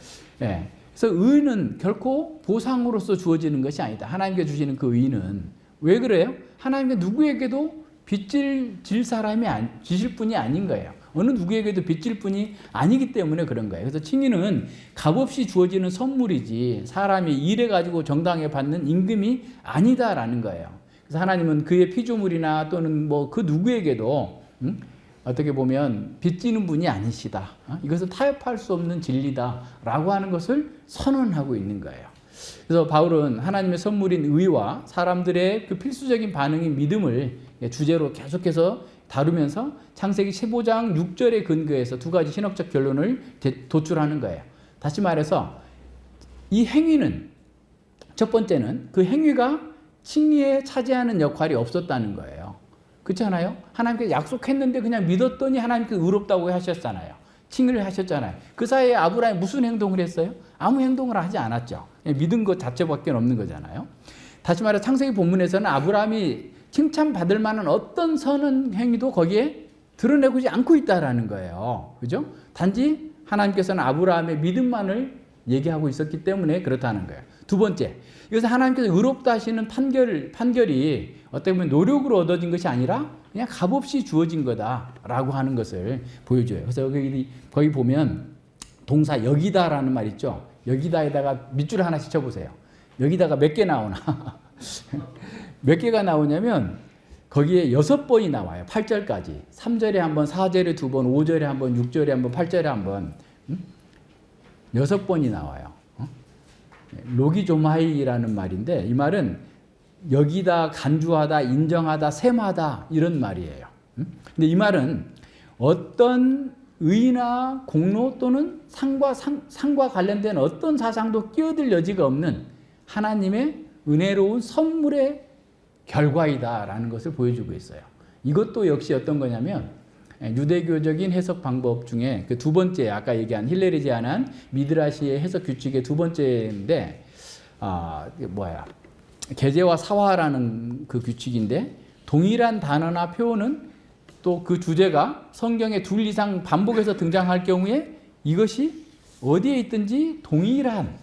예. 그래서 의는 결코 보상으로서 주어지는 것이 아니다. 하나님께 주시는 그 의는 왜 그래요? 하나님께 누구에게도 빚질 사람이 지실 분이 아닌 거예요. 어느 누구에게도 빚질 분이 아니기 때문에 그런 거예요. 그래서 칭의는 값없이 주어지는 선물이지 사람이 일해가지고 정당하게 받는 임금이 아니다라는 거예요. 그래서 하나님은 그의 피조물이나 또는 뭐 그 누구에게도 어떻게 보면 빚지는 분이 아니시다. 이것은 타협할 수 없는 진리다라고 하는 것을 선언하고 있는 거예요. 그래서 바울은 하나님의 선물인 의와 사람들의 그 필수적인 반응인 믿음을 주제로 계속해서 다루면서 창세기 15장 6절에 근거해서 2가지 신학적 결론을 도출하는 거예요. 다시 말해서 이 행위는, 첫 번째는 그 행위가 칭의에 차지하는 역할이 없었다는 거예요. 그렇지 않아요? 하나님께서 약속했는데 그냥 믿었더니 하나님께서 의롭다고 하셨잖아요. 칭의를 하셨잖아요. 그 사이에 아브라함이 무슨 행동을 했어요? 아무 행동을 하지 않았죠. 믿은 것 자체밖에 없는 거잖아요. 다시 말해 창세기 본문에서는 아브라함이 칭찬받을 만한 어떤 선한 행위도 거기에 드러내고지 않고 있다라는 거예요. 그죠? 단지 하나님께서는 아브라함의 믿음만을 얘기하고 있었기 때문에 그렇다는 거예요. 두 번째, 이것은 하나님께서 의롭다 하시는 판결이 어떻게 보면 노력으로 얻어진 것이 아니라 그냥 값없이 주어진 거다라고 하는 것을 보여줘요. 그래서 거기 보면 동사 여기다라는 말 있죠. 여기다에다가 밑줄 하나씩 쳐보세요. 여기다가 몇 개 나오나? 몇 개가 나오냐면 거기에 6번이 나와요. 8절까지. 3절에 한 번, 4절에 2번, 5절에 한 번, 6절에 한 번, 8절에 한 번. 6번이 나와요. 로기조마이라는 말인데 이 말은 여기다, 간주하다, 인정하다, 셈하다 이런 말이에요. 근데 이 말은 어떤 의나 공로 또는 상과 관련된 어떤 사상도 끼어들 여지가 없는 하나님의 은혜로운 선물의 결과이다라는 것을 보여주고 있어요. 이것도 역시 어떤 거냐면 유대교적인 해석 방법 중에 그 두 번째, 아까 얘기한 힐렐이 제안한 미드라시의 해석 규칙의 두 번째인데, 계제와 사화라는 그 규칙인데, 동일한 단어나 표현은 또 그 주제가 성경에 둘 이상 반복해서 등장할 경우에 이것이 어디에 있든지 동일한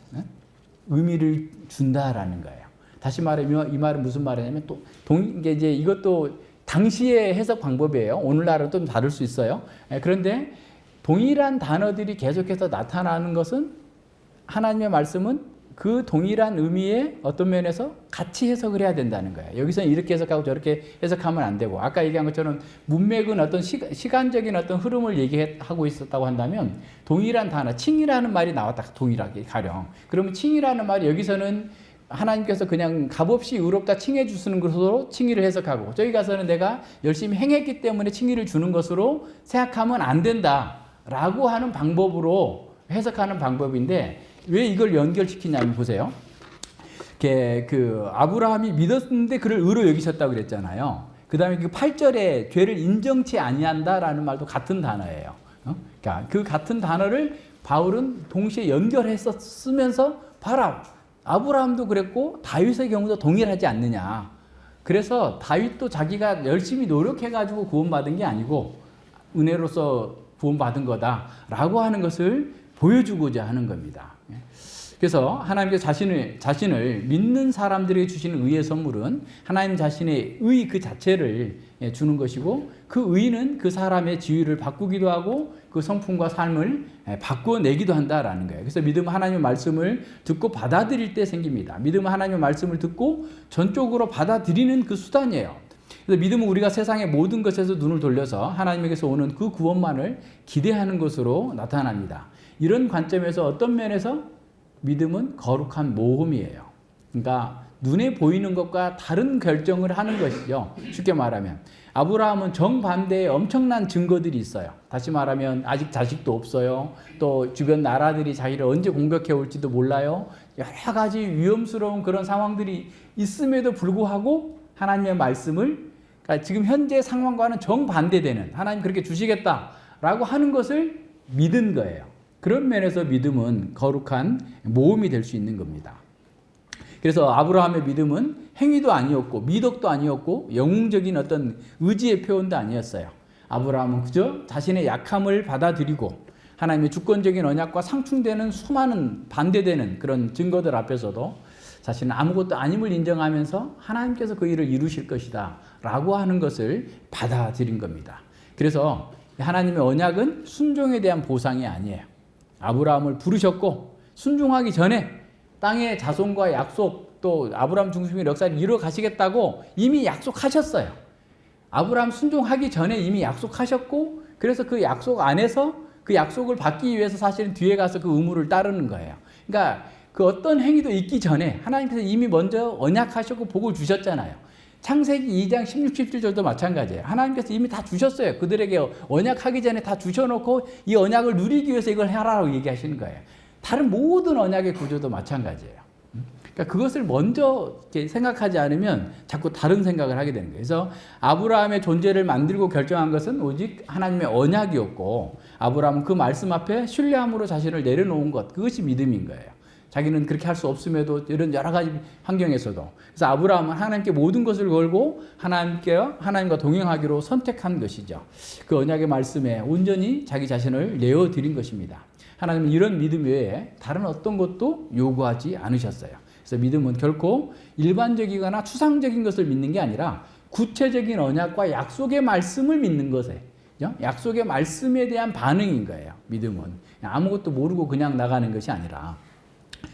의미를 준다라는 거예요. 다시 말하면 이 말은 무슨 말이냐면 이제 이것도 당시의 해석 방법이에요. 오늘날은 좀 다를 수 있어요. 그런데 동일한 단어들이 계속해서 나타나는 것은 하나님의 말씀은 그 동일한 의미의 어떤 면에서 같이 해석을 해야 된다는 거예요. 여기서는 이렇게 해석하고 저렇게 해석하면 안 되고, 아까 얘기한 것처럼 문맥은 어떤 시간적인 어떤 흐름을 얘기하고 있었다고 한다면 동일한 단어, 칭이라는 말이 나왔다. 동일하게 가령. 그러면 칭이라는 말이 여기서는 하나님께서 그냥 값없이 의롭다 칭해 주시는 것으로 칭의를 해석하고, 저기 가서는 내가 열심히 행했기 때문에 칭의를 주는 것으로 생각하면 안 된다라고 하는 방법으로 해석하는 방법인데, 왜 이걸 연결시키냐면 보세요. 아브라함이 믿었는데 그를 의로 여기셨다고 그랬잖아요. 그 다음에 그 8절에 죄를 인정치 아니한다라는 말도 같은 단어예요. 그러니까 그 같은 단어를 바울은 동시에 연결해서 쓰면서 봐라, 아브라함도 그랬고 다윗의 경우도 동일하지 않느냐. 그래서 다윗도 자기가 열심히 노력해가지고 구원받은 게 아니고 은혜로서 구원받은 거다라고 하는 것을 보여주고자 하는 겁니다. 그래서 하나님께서 자신을 믿는 사람들에게 주시는 의의 선물은 하나님 자신의 의 그 자체를 주는 것이고, 그 의는 그 사람의 지위를 바꾸기도 하고 그 성품과 삶을 바꾸어내기도 한다라는 거예요. 그래서 믿음은 하나님의 말씀을 듣고 받아들일 때 생깁니다. 믿음은 하나님의 말씀을 듣고 전적으로 받아들이는 그 수단이에요. 그래서 믿음은 우리가 세상의 모든 것에서 눈을 돌려서 하나님에게서 오는 그 구원만을 기대하는 것으로 나타납니다. 이런 관점에서 어떤 면에서 믿음은 거룩한 모험이에요. 그러니까 눈에 보이는 것과 다른 결정을 하는 것이죠. 쉽게 말하면 아브라함은 정반대의 엄청난 증거들이 있어요. 다시 말하면 아직 자식도 없어요. 또 주변 나라들이 자기를 언제 공격해 올지도 몰라요. 여러 가지 위험스러운 그런 상황들이 있음에도 불구하고 하나님의 말씀을, 그러니까 지금 현재 상황과는 정반대되는, 하나님 그렇게 주시겠다라고 하는 것을 믿은 거예요. 그런 면에서 믿음은 거룩한 모험이 될 수 있는 겁니다. 그래서 아브라함의 믿음은 행위도 아니었고 미덕도 아니었고 영웅적인 어떤 의지의 표현도 아니었어요. 아브라함은 그저 자신의 약함을 받아들이고 하나님의 주권적인 언약과 상충되는 수많은 반대되는 그런 증거들 앞에서도 자신은 아무것도 아님을 인정하면서 하나님께서 그 일을 이루실 것이다 라고 하는 것을 받아들인 겁니다. 그래서 하나님의 언약은 순종에 대한 보상이 아니에요. 아브라함을 부르셨고 순종하기 전에 땅의 자손과 약속, 또 아브라함 중심의 역사를 이루어 가시겠다고 이미 약속하셨어요. 아브라함 순종하기 전에 이미 약속하셨고, 그래서 그 약속 안에서 그 약속을 받기 위해서 사실은 뒤에 가서 그 의무를 따르는 거예요. 그러니까 그 어떤 행위도 있기 전에 하나님께서 이미 먼저 언약하셨고 복을 주셨잖아요. 창세기 2장 16, 17절도 마찬가지예요. 하나님께서 이미 다 주셨어요. 그들에게 언약하기 전에 다 주셔놓고 이 언약을 누리기 위해서 이걸 하라고 얘기하시는 거예요. 다른 모든 언약의 구조도 마찬가지예요. 그러니까 그것을 먼저 생각하지 않으면 자꾸 다른 생각을 하게 되는 거예요. 그래서 아브라함의 존재를 만들고 결정한 것은 오직 하나님의 언약이었고, 아브라함은 그 말씀 앞에 신뢰함으로 자신을 내려놓은 것, 그것이 믿음인 거예요. 자기는 그렇게 할 수 없음에도 이런 여러 가지 환경에서도. 그래서 아브라함은 하나님께 모든 것을 걸고 하나님과 동행하기로 선택한 것이죠. 그 언약의 말씀에 온전히 자기 자신을 내어드린 것입니다. 하나님은 이런 믿음 외에 다른 어떤 것도 요구하지 않으셨어요. 그래서 믿음은 결코 일반적이거나 추상적인 것을 믿는 게 아니라 구체적인 언약과 약속의 말씀을 믿는 것에, 약속의 말씀에 대한 반응인 거예요. 믿음은 아무것도 모르고 그냥 나가는 것이 아니라,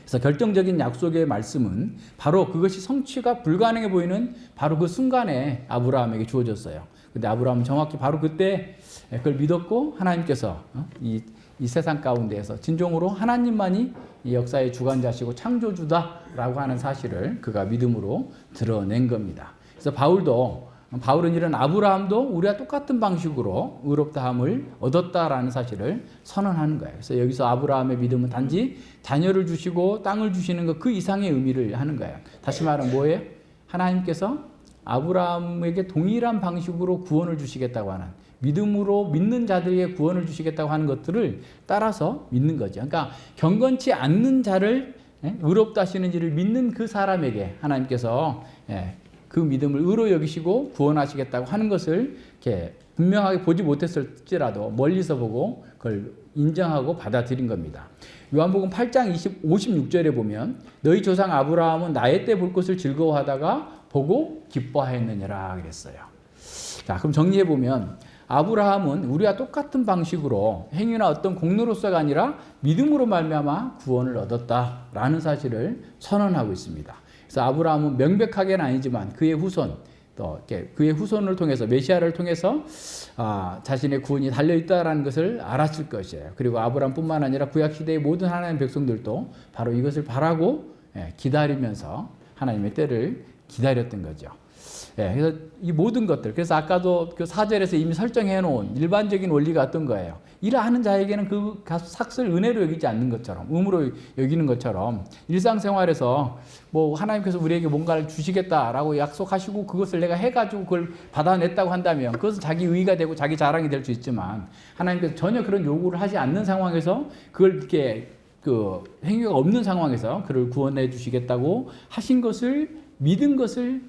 그래서 결정적인 약속의 말씀은 바로 그것이 성취가 불가능해 보이는 바로 그 순간에 아브라함에게 주어졌어요. 근데 아브라함은 정확히 바로 그때 그걸 믿었고, 하나님께서 이 세상 가운데에서 진정으로 하나님만이 이 역사의 주관자시고 창조주다라고 하는 사실을 그가 믿음으로 드러낸 겁니다. 그래서 바울은 이런 아브라함도 우리와 똑같은 방식으로 의롭다함을 얻었다라는 사실을 선언하는 거예요. 그래서 여기서 아브라함의 믿음은 단지 자녀를 주시고 땅을 주시는 것 그 이상의 의미를 하는 거예요. 다시 말하면 뭐예요? 하나님께서 아브라함에게 동일한 방식으로 구원을 주시겠다고 하는, 믿음으로 믿는 자들에게 구원을 주시겠다고 하는 것들을 따라서 믿는 거죠. 그러니까 경건치 않는 자를 의롭다 하시는지를 믿는 그 사람에게 하나님께서 그 믿음을 의로 여기시고 구원하시겠다고 하는 것을 이렇게 분명하게 보지 못했을지라도 멀리서 보고 그걸 인정하고 받아들인 겁니다. 요한복음 8장 56절에 보면 너희 조상 아브라함은 나의 때 볼 것을 즐거워하다가 보고 기뻐하였느니라 그랬어요. 자, 그럼 정리해 보면 아브라함은 우리와 똑같은 방식으로 행위나 어떤 공로로서가 아니라 믿음으로 말미암아 구원을 얻었다라는 사실을 선언하고 있습니다. 그래서 아브라함은 명백하게는 아니지만 그의 후손, 또 그의 후손을 통해서 메시아를 통해서 자신의 구원이 달려 있다라는 것을 알았을 것이에요. 그리고 아브라함뿐만 아니라 구약 시대의 모든 하나님의 백성들도 바로 이것을 바라고 기다리면서 하나님의 때를 기다렸던 거죠. 그래서 이 모든 것들, 그래서 아까도 그 4절에서 이미 설정해 놓은 일반적인 원리가 어떤 거예요? 일하는 자에게는 그 삭슬 은혜로 여기지 않는 것처럼, 의무로 여기는 것처럼 일상생활에서 뭐 하나님께서 우리에게 뭔가를 주시겠다라고 약속하시고 그것을 내가 해가지고 그걸 받아냈다고 한다면 그것은 자기 의의가 되고 자기 자랑이 될 수 있지만, 하나님께서 전혀 그런 요구를 하지 않는 상황에서 그걸 이렇게 그 행위가 없는 상황에서 그를 구원해 주시겠다고 하신 것을 믿은 것을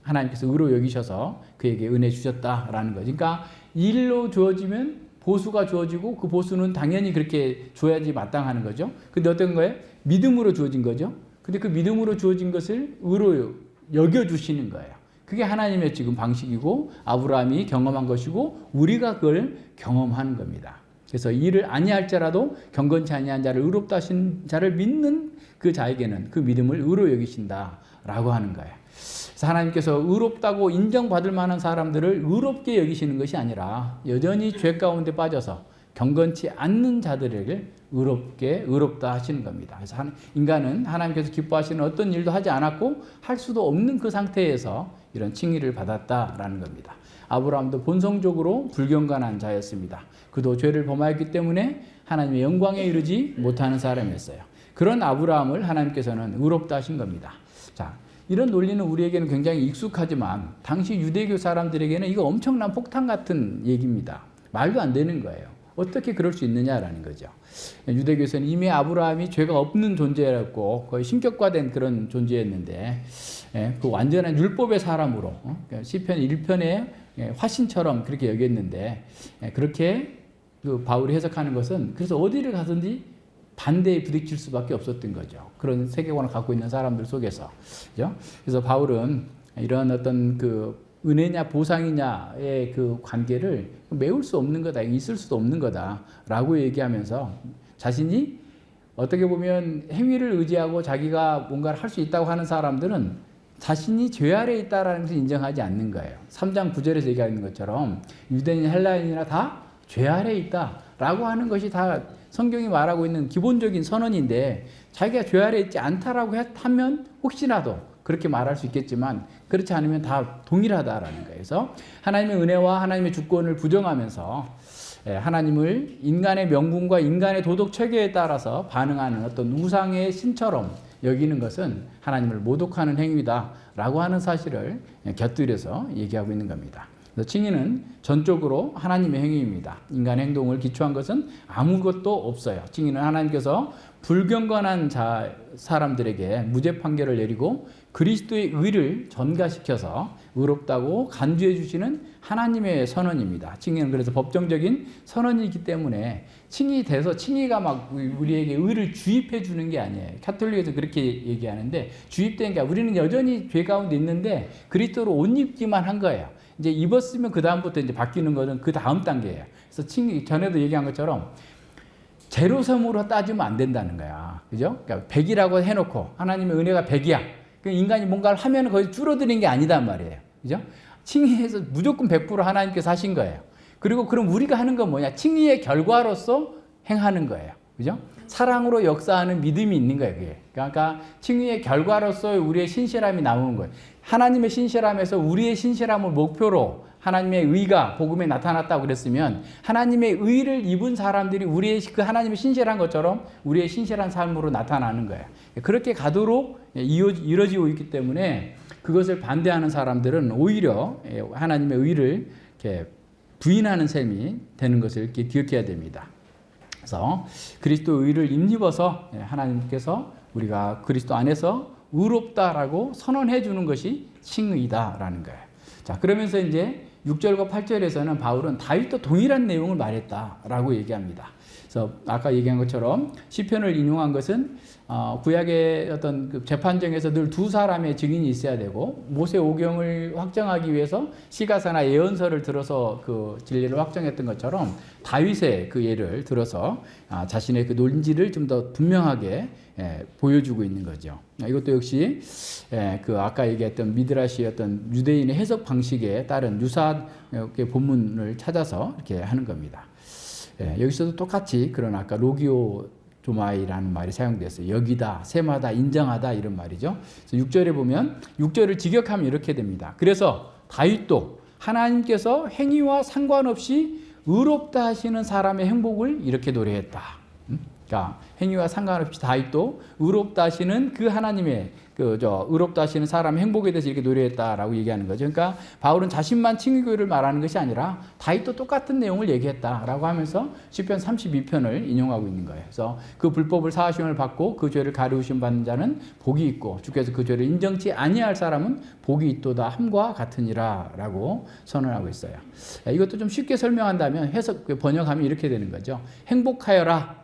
하나님께서 의로 여기셔서 그에게 은혜 주셨다라는 거죠. 그러니까 일로 주어지면 보수가 주어지고 그 보수는 당연히 그렇게 줘야지 마땅하는 거죠. 근데 어떤 거예요? 믿음으로 주어진 거죠. 근데 그 믿음으로 주어진 것을 의로 여겨주시는 거예요. 그게 하나님의 지금 방식이고 아브라함이 경험한 것이고 우리가 그걸 경험하는 겁니다. 그래서 일을 아니할지라도 경건치 아니한 자를 의롭다 하신 자를 믿는 그 자에게는 그 믿음을 의로 여기신다라고 하는 거예요. 그래서 하나님께서 의롭다고 인정받을 만한 사람들을 의롭게 여기시는 것이 아니라 여전히 죄 가운데 빠져서 경건치 않는 자들에게 의롭다 하시는 겁니다. 그래서 인간은 하나님께서 기뻐하시는 어떤 일도 하지 않았고 할 수도 없는 그 상태에서 이런 칭의를 받았다라는 겁니다. 아브라함도 본성적으로 불경건한 자였습니다. 그도 죄를 범하였기 때문에 하나님의 영광에 이르지 못하는 사람이었어요. 그런 아브라함을 하나님께서는 의롭다 하신 겁니다. 자, 이런 논리는 우리에게는 굉장히 익숙하지만 당시 유대교 사람들에게는 이거 엄청난 폭탄 같은 얘기입니다. 말도 안 되는 거예요. 어떻게 그럴 수 있느냐라는 거죠. 유대교에서는 이미 아브라함이 죄가 없는 존재였고 거의 신격화된 그런 존재였는데 그 완전한 율법의 사람으로 시편 1편의 화신처럼 그렇게 여겼는데 그렇게 그 바울이 해석하는 것은 그래서 어디를 가든지 반대에 부딪힐 수밖에 없었던 거죠. 그런 세계관을 갖고 있는 사람들 속에서. 그죠? 그래서 바울은 이런 어떤 그 은혜냐 보상이냐의 그 관계를 메울 수 없는 거다, 있을 수도 없는 거다라고 얘기하면서 자신이 어떻게 보면 행위를 의지하고 자기가 뭔가를 할 수 있다고 하는 사람들은 자신이 죄 아래에 있다라는 것을 인정하지 않는 거예요. 3장 9절에서 얘기하는 것처럼 유대인 헬라인이나 다 죄 아래에 있다라고 하는 것이 다 성경이 말하고 있는 기본적인 선언인데 자기가 죄 아래에 있지 않다라고 하면 혹시라도 그렇게 말할 수 있겠지만 그렇지 않으면 다 동일하다라는 거예요. 그래서 하나님의 은혜와 하나님의 주권을 부정하면서 하나님을 인간의 명분과 인간의 도덕 체계에 따라서 반응하는 어떤 우상의 신처럼 여기는 것은 하나님을 모독하는 행위다라고 하는 사실을 곁들여서 얘기하고 있는 겁니다. 그래서 칭의는 전적으로 하나님의 행위입니다. 인간의 행동을 기초한 것은 아무것도 없어요. 칭의는 하나님께서 불경건한 사람들에게 무죄 판결을 내리고 그리스도의 의를 전가시켜서 의롭다고 간주해 주시는 하나님의 선언입니다. 칭의는 그래서 법정적인 선언이기 때문에 칭의돼서 칭의가 막 우리에게 의를 주입해 주는 게 아니에요. 가톨릭에서 그렇게 얘기하는데 주입된 게 우리는 여전히 죄 가운데 있는데 그리스도로 옷 입기만 한 거예요. 이제 입었으면 그 다음부터 이제 바뀌는 것은 그 다음 단계예요. 그래서 칭의 전에도 얘기한 것처럼 제로섬으로 따지면 안 된다는 거야. 그죠? 그러니까 100이라고 해놓고 하나님의 은혜가 100이야. 인간이 뭔가를 하면 거의 줄어드는 게 아니단 말이에요. 그죠? 칭의해서 무조건 100% 하나님께서 하신 거예요. 그리고 그럼 우리가 하는 건 뭐냐? 칭의의 결과로서 행하는 거예요. 그죠? 사랑으로 역사하는 믿음이 있는 거예요. 그게. 그러니까 칭의의 결과로서 우리의 신실함이 나오는 거예요. 하나님의 신실함에서 우리의 신실함을 목표로 하나님의 의가 복음에 나타났다고 그랬으면 하나님의 의를 입은 사람들이 우리의 그 하나님의 신실한 것처럼 우리의 신실한 삶으로 나타나는 거예요. 그렇게 가도록 이루어지고 있기 때문에 그것을 반대하는 사람들은 오히려 하나님의 의를 이렇게 부인하는 셈이 되는 것을 이렇게 기억해야 됩니다. 그래서 그리스도 의를 입어서 하나님께서 우리가 그리스도 안에서 의롭다라고 선언해 주는 것이 칭의다라는 거예요. 자, 그러면서 이제 6절과 8절에서는 바울은 다윗도 동일한 내용을 말했다라고 얘기합니다. 그래서 아까 얘기한 것처럼 시편을 인용한 것은 구약의 어떤 그 재판정에서 늘 두 사람의 증인이 있어야 되고 모세 오경을 확정하기 위해서 시가사나 예언서를 들어서 그 진리를 확정했던 것처럼 다윗의 그 예를 들어서 자신의 그 논지를 좀 더 분명하게 보여주고 있는 거죠. 이것도 역시 그 아까 얘기했던 미드라시의 어떤 유대인의 해석 방식에 따른 유사한 본문을 찾아서 이렇게 하는 겁니다. 여기서도 똑같이 그런 아까 로기오 조마이라는 말이 사용됐어요. 여기다, 세마다, 인정하다 이런 말이죠. 그래서 6절에 보면 6절을 직역하면 이렇게 됩니다. 그래서 다윗도 하나님께서 행위와 상관없이 의롭다 하시는 사람의 행복을 이렇게 노래했다. 그러니까 행위와 상관없이 다윗도 의롭다 하시는 그 하나님의 의롭다 하시는 사람의 행복에 대해서 이렇게 노래했다라고 얘기하는 거죠. 그러니까 바울은 자신만 칭의교를 말하는 것이 아니라 다윗도 똑같은 내용을 얘기했다라고 하면서 시편 32편을 인용하고 있는 거예요. 그래서 그 불법을 사하심을 받고 그 죄를 가리우심 받는 자는 복이 있고 주께서 그 죄를 인정치 아니할 사람은 복이 있도다 함과 같으니라라고 선언하고 있어요. 이것도 좀 쉽게 설명한다면 해석 번역하면 이렇게 되는 거죠. 행복하여라.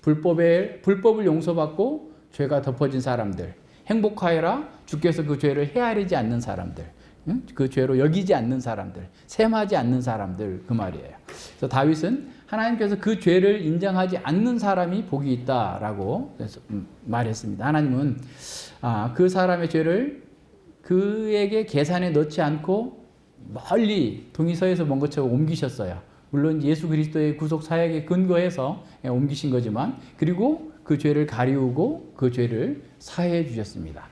불법을 용서받고 죄가 덮어진 사람들. 행복하여라. 주께서 그 죄를 헤아리지 않는 사람들. 그 죄로 여기지 않는 사람들. 셈하지 않는 사람들. 그 말이에요. 그래서 다윗은 하나님께서 그 죄를 인정하지 않는 사람이 복이 있다라고 말했습니다. 하나님은 그 사람의 죄를 그에게 계산에 넣지 않고 멀리 동이서에서 먼 것처럼 옮기셨어요. 물론 예수 그리스도의 구속 사역에 근거해서 옮기신 거지만 그리고 그 죄를 가리우고 그 죄를 사해 주셨습니다.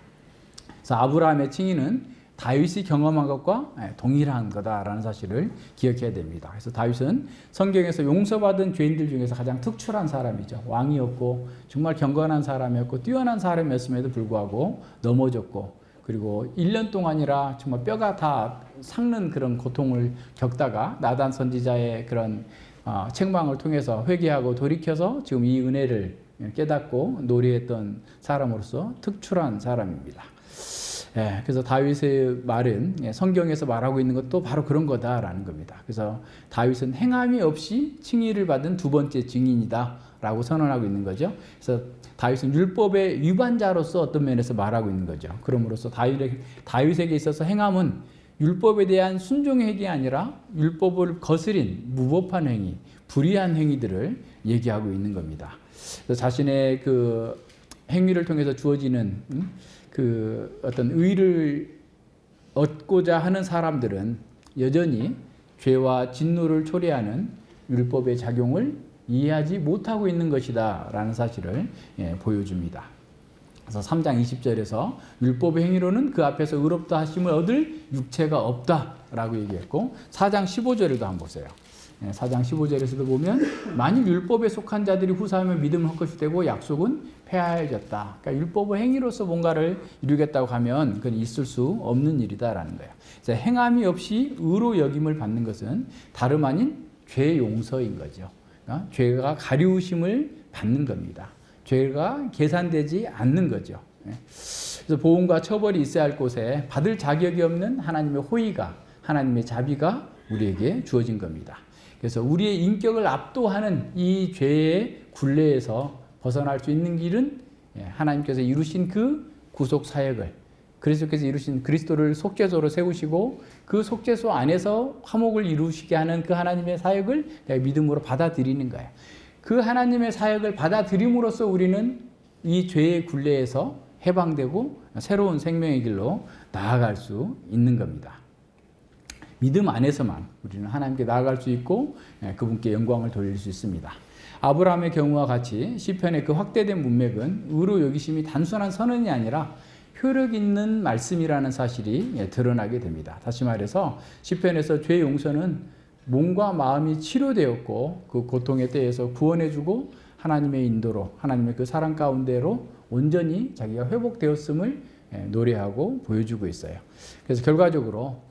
그래서 아브라함의 칭의는 다윗이 경험한 것과 동일한 거다라는 사실을 기억해야 됩니다. 그래서 다윗은 성경에서 용서받은 죄인들 중에서 가장 특출한 사람이죠. 왕이었고 정말 경건한 사람이었고 뛰어난 사람이었음에도 불구하고 넘어졌고 그리고 1년 동안이라 정말 뼈가 다 삭는 그런 고통을 겪다가 나단 선지자의 그런 책망을 통해서 회개하고 돌이켜서 지금 이 은혜를 깨닫고 노래했던 사람으로서 특출한 사람입니다. 그래서 다윗의 말은 성경에서 말하고 있는 것도 바로 그런 거다라는 겁니다. 그래서 다윗은 행함이 없이 칭의를 받은 두 번째 증인이다라고 선언하고 있는 거죠. 그래서 다윗은 율법의 위반자로서 어떤 면에서 말하고 있는 거죠. 그러므로서 다윗에게 있어서 행함은 율법에 대한 순종의 행위가 아니라 율법을 거스린 무법한 행위, 불의한 행위들을 얘기하고 있는 겁니다. 그래서 자신의 그 행위를 통해서 주어지는 그 어떤 의를 얻고자 하는 사람들은 여전히 죄와 진노를 초래하는 율법의 작용을 이해하지 못하고 있는 것이다 라는 사실을 보여줍니다. 그래서 3장 20절에서 율법의 행위로는 그 앞에서 의롭다 하심을 얻을 육체가 없다 라고 얘기했고 4장 15절에도 한번 보세요. 4장 15절에서도 보면 만일 율법에 속한 자들이 후사하면 믿음은 헛것이 되고 약속은 폐하여졌다. 그러니까 율법의 행위로서 뭔가를 이루겠다고 하면 그건 있을 수 없는 일이다라는 거예요. 그래서 행함이 없이 의로 여김을 받는 것은 다름 아닌 죄 용서인 거죠. 그러니까 죄가 가리우심을 받는 겁니다. 죄가 계산되지 않는 거죠. 그래서 보응과 처벌이 있어야 할 곳에 받을 자격이 없는 하나님의 호의가, 하나님의 자비가 우리에게 주어진 겁니다. 그래서 우리의 인격을 압도하는 이 죄의 굴레에서 벗어날 수 있는 길은 하나님께서 이루신 그 구속 사역을, 그리스도께서 이루신 그리스도를 속죄소로 세우시고 그 속죄소 안에서 화목을 이루시게 하는 그 하나님의 사역을 내가 믿음으로 받아들이는 거예요. 그 하나님의 사역을 받아들임으로써 우리는 이 죄의 굴레에서 해방되고 새로운 생명의 길로 나아갈 수 있는 겁니다. 믿음 안에서만 우리는 하나님께 나아갈 수 있고 그분께 영광을 돌릴 수 있습니다. 아브라함의 경우와 같이 시편의 그 확대된 문맥은 의로 여기심이 단순한 선언이 아니라 효력 있는 말씀이라는 사실이 드러나게 됩니다. 다시 말해서 시편에서 죄 용서는 몸과 마음이 치료되었고 그 고통의 때에서 구원해주고 하나님의 인도로, 하나님의 그 사랑 가운데로 온전히 자기가 회복되었음을 노래하고 보여주고 있어요. 그래서 결과적으로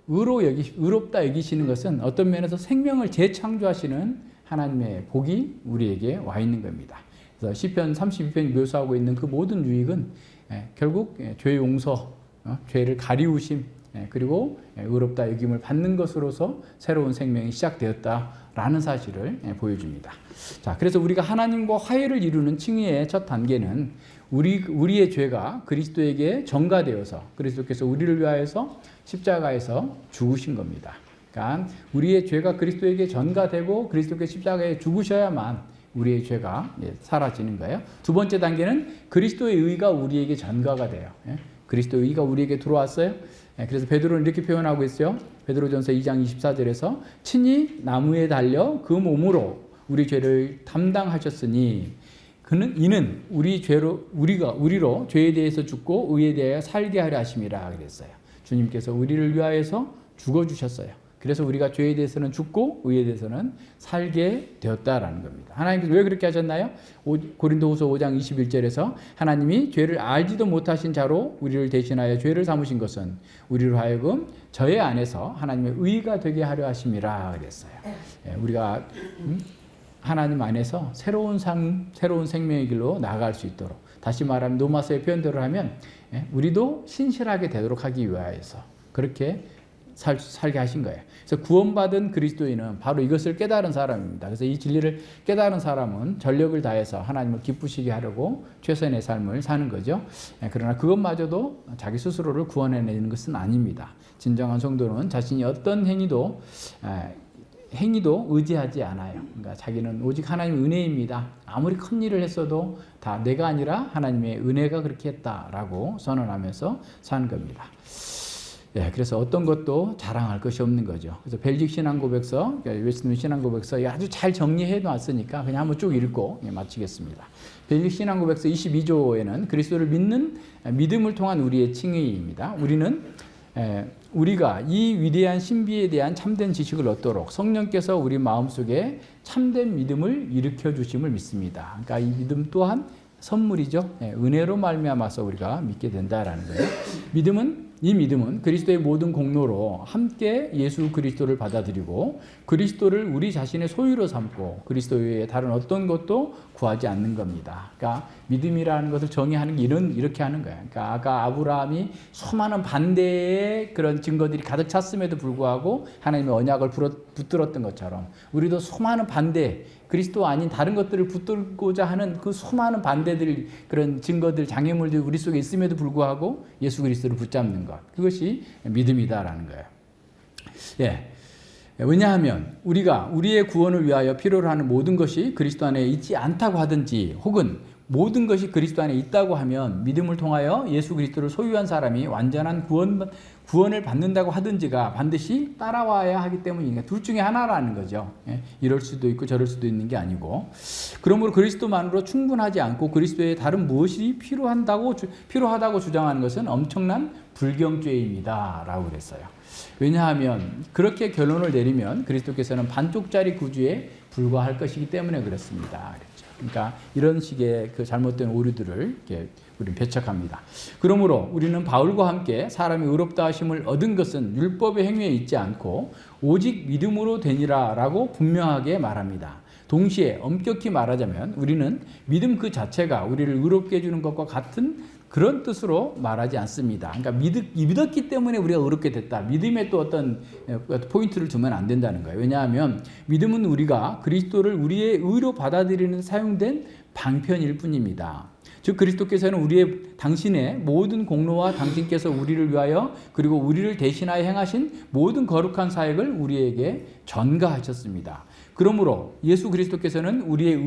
의롭다 여기시는 것은 어떤 면에서 생명을 재창조하시는 하나님의 복이 우리에게 와 있는 겁니다. 그래서 시편 32편이 묘사하고 있는 그 모든 유익은 결국 죄 용서, 죄를 가리우심, 그리고 의롭다 여김을 받는 것으로서 새로운 생명이 시작되었다라는 사실을 보여줍니다. 자, 그래서 우리가 하나님과 화해를 이루는 칭의의 첫 단계는 우리의 죄가 그리스도에게 전가되어서 그리스도께서 우리를 위하여서 십자가에서 죽으신 겁니다. 그러니까 우리의 죄가 그리스도에게 전가되고 그리스도께서 십자가에 죽으셔야만 우리의 죄가 사라지는 거예요. 두 번째 단계는 그리스도의 의가 우리에게 전가가 돼요. 그리스도의 의가 우리에게 들어왔어요. 그래서 베드로는 이렇게 표현하고 있어요. 베드로전서 2장 24절에서 친히 나무에 달려 그 몸으로 우리 죄를 담당하셨으니 이는 우리로 죄에 대해서 죽고 의에 대하여 살게 하려 하심이라 그랬어요. 주님께서 우리를 위하여서 죽어주셨어요. 그래서 우리가 죄에 대해서는 죽고 의에 대해서는 살게 되었다라는 겁니다. 하나님께서 왜 그렇게 하셨나요? 고린도후서 5장 21절에서 하나님이 죄를 알지도 못하신 자로 우리를 대신하여 죄를 삼으신 것은 우리로 하여금 저의 안에서 하나님의 의가 되게 하려 하심이라 그랬어요. 우리가 하나님 안에서 새로운 생명의 길로 나아갈 수 있도록, 다시 말하면 노마서의 표현대로 하면 우리도 신실하게 되도록 하기 위하여서 그렇게 살게 하신 거예요. 그래서 구원받은 그리스도인은 바로 이것을 깨달은 사람입니다. 그래서 이 진리를 깨달은 사람은 전력을 다해서 하나님을 기쁘시게 하려고 최선의 삶을 사는 거죠. 그러나 그것마저도 자기 스스로를 구원해내는 것은 아닙니다. 진정한 성도는 자신이 어떤 행위도 의지하지 않아요. 그러니까 자기는 오직 하나님의 은혜입니다. 아무리 큰 일을 했어도 다 내가 아니라 하나님의 은혜가 그렇게 했다라고 선언하면서 사는 겁니다. 그래서 어떤 것도 자랑할 것이 없는 거죠. 그래서 벨직 신앙고백서, 웨스트민스터 신앙고백서 아주 잘 정리해 놨으니까 그냥 한번 쭉 읽고 마치겠습니다. 벨직 신앙고백서 22조에는 그리스도를 믿는 믿음을 통한 우리의 칭의입니다. 우리가 이 위대한 신비에 대한 참된 지식을 얻도록 성령께서 우리 마음속에 참된 믿음을 일으켜 주심을 믿습니다. 그러니까 이 믿음 또한 선물이죠. 은혜로 말미암아서 우리가 믿게 된다라는 거예요. 이 믿음은 그리스도의 모든 공로로 함께 예수 그리스도를 받아들이고 그리스도를 우리 자신의 소유로 삼고 그리스도 외에 다른 어떤 것도 구하지 않는 겁니다. 그러니까 믿음이라는 것을 정의하는 게 이렇게 하는 거예요. 그러니까 아까 아브라함이 수많은 반대의 그런 증거들이 가득 찼음에도 불구하고 하나님의 언약을 붙들었던 것처럼 우리도 수많은 반대, 그리스도 아닌 다른 것들을 붙들고자 하는 그 수많은 반대들, 그런 증거들, 장애물들이 우리 속에 있음에도 불구하고 예수 그리스도를 붙잡는 것, 그것이 믿음이다라는 거예요. 왜냐하면 우리가 우리의 구원을 위하여 필요로 하는 모든 것이 그리스도 안에 있지 않다고 하든지 혹은 모든 것이 그리스도 안에 있다고 하면 믿음을 통하여 예수 그리스도를 소유한 사람이 완전한 구원을 받는다고 하든지가 반드시 따라와야 하기 때문이니까 둘 중에 하나라는 거죠. 이럴 수도 있고 저럴 수도 있는 게 아니고, 그러므로 그리스도만으로 충분하지 않고 그리스도의 다른 무엇이 필요하다고 주장하는 것은 엄청난 불경죄입니다 라고 그랬어요. 왜냐하면 그렇게 결론을 내리면 그리스도께서는 반쪽짜리 구주에 불과할 것이기 때문에 그렇습니다. 그러니까 이런 식의 그 잘못된 오류들을 우리는 배척합니다. 그러므로 우리는 바울과 함께 사람이 의롭다 하심을 얻은 것은 율법의 행위에 있지 않고 오직 믿음으로 되니라 라고 분명하게 말합니다. 동시에 엄격히 말하자면 우리는 믿음 그 자체가 우리를 의롭게 해주는 것과 같은 그런 뜻으로 말하지 않습니다. 그러니까 믿었기 때문에 우리가 의롭게 됐다. 믿음에 또 어떤 포인트를 두면 안 된다는 거예요. 왜냐하면 믿음은 우리가 그리스도를 우리의 의로 받아들이는 사용된 방편일 뿐입니다. 즉 그리스도께서는 당신의 모든 공로와 당신께서 우리를 위하여 그리고 우리를 대신하여 행하신 모든 거룩한 사역을 우리에게 전가하셨습니다. 그러므로 예수 그리스도께서는 우리의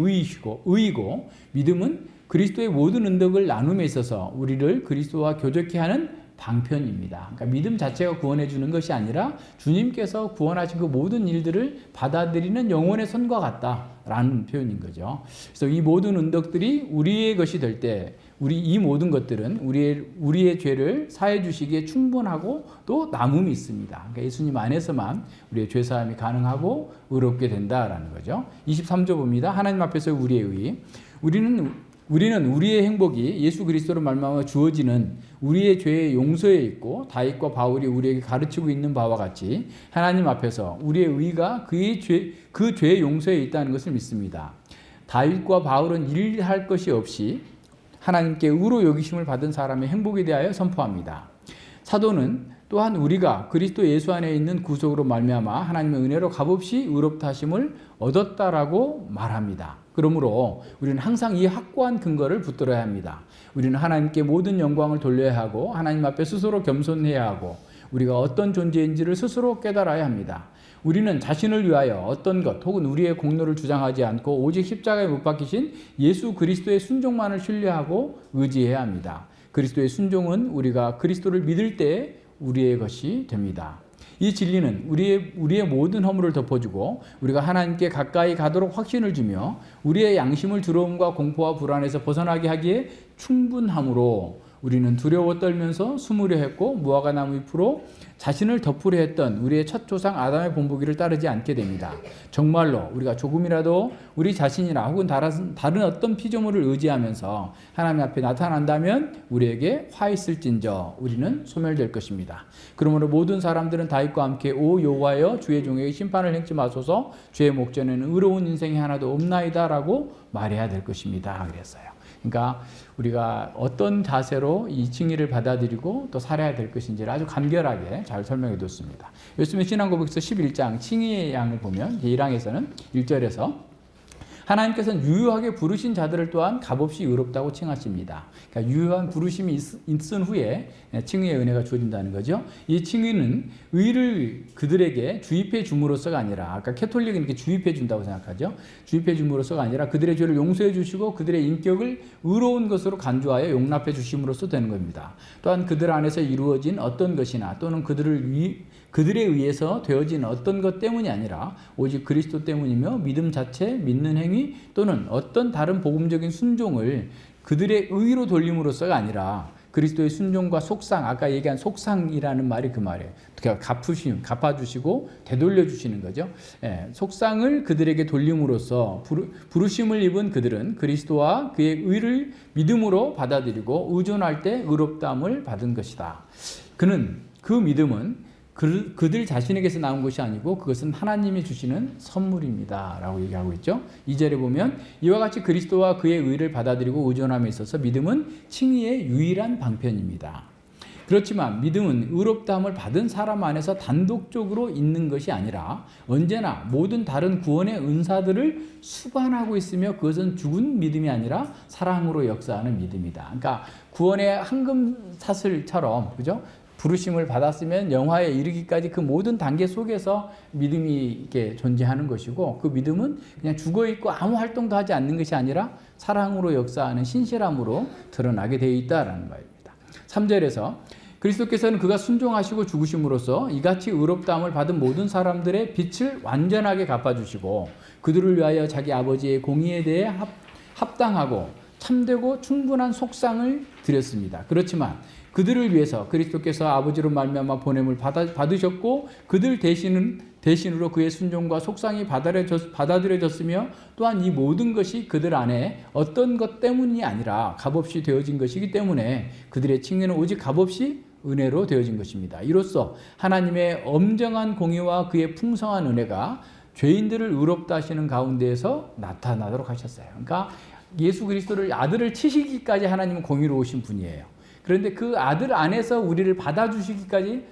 의이고 믿음은 그리스도의 모든 은덕을 나눔에 있어서 우리를 그리스도와 교제케 하는 방편입니다. 그러니까 믿음 자체가 구원해 주는 것이 아니라 주님께서 구원하신 그 모든 일들을 받아들이는 영혼의 손과 같다라는 표현인 거죠. 그래서 이 모든 은덕들이 우리의 것이 될 때 이 모든 것들은 우리의 죄를 사해 주시기에 충분하고 또 남음이 있습니다. 그러니까 예수님 안에서만 우리의 죄 사함이 가능하고 의롭게 된다라는 거죠. 23절 봅니다. 하나님 앞에서 우리의 의. 우리는 우리의 행복이 예수 그리스도로 말미암아 주어지는 우리의 죄의 용서에 있고 다윗과 바울이 우리에게 가르치고 있는 바와 같이 하나님 앞에서 우리의 의가 그 죄의 용서에 있다는 것을 믿습니다. 다윗과 바울은 일할 것이 없이 하나님께 의로 여기심을 받은 사람의 행복에 대하여 선포합니다. 사도는 또한 우리가 그리스도 예수 안에 있는 구속으로 말미암아 하나님의 은혜로 값없이 의롭다 하심을 얻었다라고 말합니다. 그러므로 우리는 항상 이 확고한 근거를 붙들어야 합니다. 우리는 하나님께 모든 영광을 돌려야 하고 하나님 앞에 스스로 겸손해야 하고 우리가 어떤 존재인지를 스스로 깨달아야 합니다. 우리는 자신을 위하여 어떤 것 혹은 우리의 공로를 주장하지 않고 오직 십자가에 못 박히신 예수 그리스도의 순종만을 신뢰하고 의지해야 합니다. 그리스도의 순종은 우리가 그리스도를 믿을 때 우리의 것이 됩니다. 이 진리는 우리의 모든 허물을 덮어주고 우리가 하나님께 가까이 가도록 확신을 주며 우리의 양심을 두려움과 공포와 불안에서 벗어나게 하기에 충분하므로 우리는 두려워 떨면서 숨으려 했고 무화과 나무 잎으로 자신을 덮으려 했던 우리의 첫 조상 아담의 본보기를 따르지 않게 됩니다. 정말로 우리가 조금이라도 우리 자신이나 혹은 다른 어떤 피조물을 의지하면서 하나님 앞에 나타난다면 우리에게 화 있을진저 우리는 소멸될 것입니다. 그러므로 모든 사람들은 다윗과 함께 오 여호와여 주의 종에게 심판을 행치 마소서 주의 목전에는 의로운 인생이 하나도 없나이다 라고 말해야 될 것입니다. 그랬어요. 그러니까 우리가 어떤 자세로 이 칭의를 받아들이고 또 살아야 될 것인지를 아주 간결하게 잘 설명해 뒀습니다. 요즘에 신앙고백서 11장 칭의의 양을 보면 1항에서는 1절에서 하나님께서는 유효하게 부르신 자들을 또한 값없이 의롭다고 칭하십니다. 그러니까 유효한 부르심이 있은 후에 칭의의 은혜가 주어진다는 거죠. 이 칭의는 의를 그들에게 주입해 줌으로써가 아니라 아까 캐톨릭은 이렇게 주입해 준다고 생각하죠. 주입해 줌으로써가 아니라 그들의 죄를 용서해 주시고 그들의 인격을 의로운 것으로 간주하여 용납해 주심으로써 되는 겁니다. 또한 그들 안에서 이루어진 어떤 것이나 또는 그들에 의해서 되어진 어떤 것 때문이 아니라 오직 그리스도 때문이며 믿음 자체, 믿는 행위 또는 어떤 다른 복음적인 순종을 그들의 의로 돌림으로써가 아니라 그리스도의 순종과 속상, 아까 얘기한 속상이라는 말이 그 말이에요. 갚아주시고 되돌려주시는 거죠. 속상을 그들에게 돌림으로써 부르심을 입은 그들은 그리스도와 그의 의를 믿음으로 받아들이고 의존할 때 의롭다함을 받은 것이다. 그 믿음은 그들 자신에게서 나온 것이 아니고 그것은 하나님이 주시는 선물입니다 라고 얘기하고 있죠. 2절에 보면 이와 같이 그리스도와 그의 의를 받아들이고 의존함에 있어서 믿음은 칭의의 유일한 방편입니다. 그렇지만 믿음은 의롭다함을 받은 사람 안에서 단독적으로 있는 것이 아니라 언제나 모든 다른 구원의 은사들을 수반하고 있으며 그것은 죽은 믿음이 아니라 사랑으로 역사하는 믿음이다. 그러니까 구원의 황금 사슬처럼 그죠? 부르심을 받았으면 영화에 이르기까지 그 모든 단계 속에서 믿음이 이렇게 존재하는 것이고, 그 믿음은 그냥 죽어 있고 아무 활동도 하지 않는 것이 아니라 사랑으로 역사하는 신실함으로 드러나게 되어 있다라는 말입니다. 3절에서 그리스도께서는 그가 순종하시고 죽으심으로써 이같이 의롭다함을 받은 모든 사람들의 빛을 완전하게 갚아주시고 그들을 위하여 자기 아버지의 공의에 대해 합당하고 참되고 충분한 속상을 드렸습니다. 그렇지만 그들을 위해서 그리스도께서 아버지로 말미암아 보냄을 받으셨고 그들 대신으로 그의 순종과 속상이 받아들여졌으며 또한 이 모든 것이 그들 안에 어떤 것 때문이 아니라 값없이 되어진 것이기 때문에 그들의 칭의는 오직 값없이 은혜로 되어진 것입니다. 이로써 하나님의 엄정한 공의와 그의 풍성한 은혜가 죄인들을 의롭다 하시는 가운데에서 나타나도록 하셨어요. 그러니까 예수 그리스도를 아들을 치시기까지 하나님은 공의로우신 분이에요. 그런데 그 아들 안에서 우리를 받아주시기까지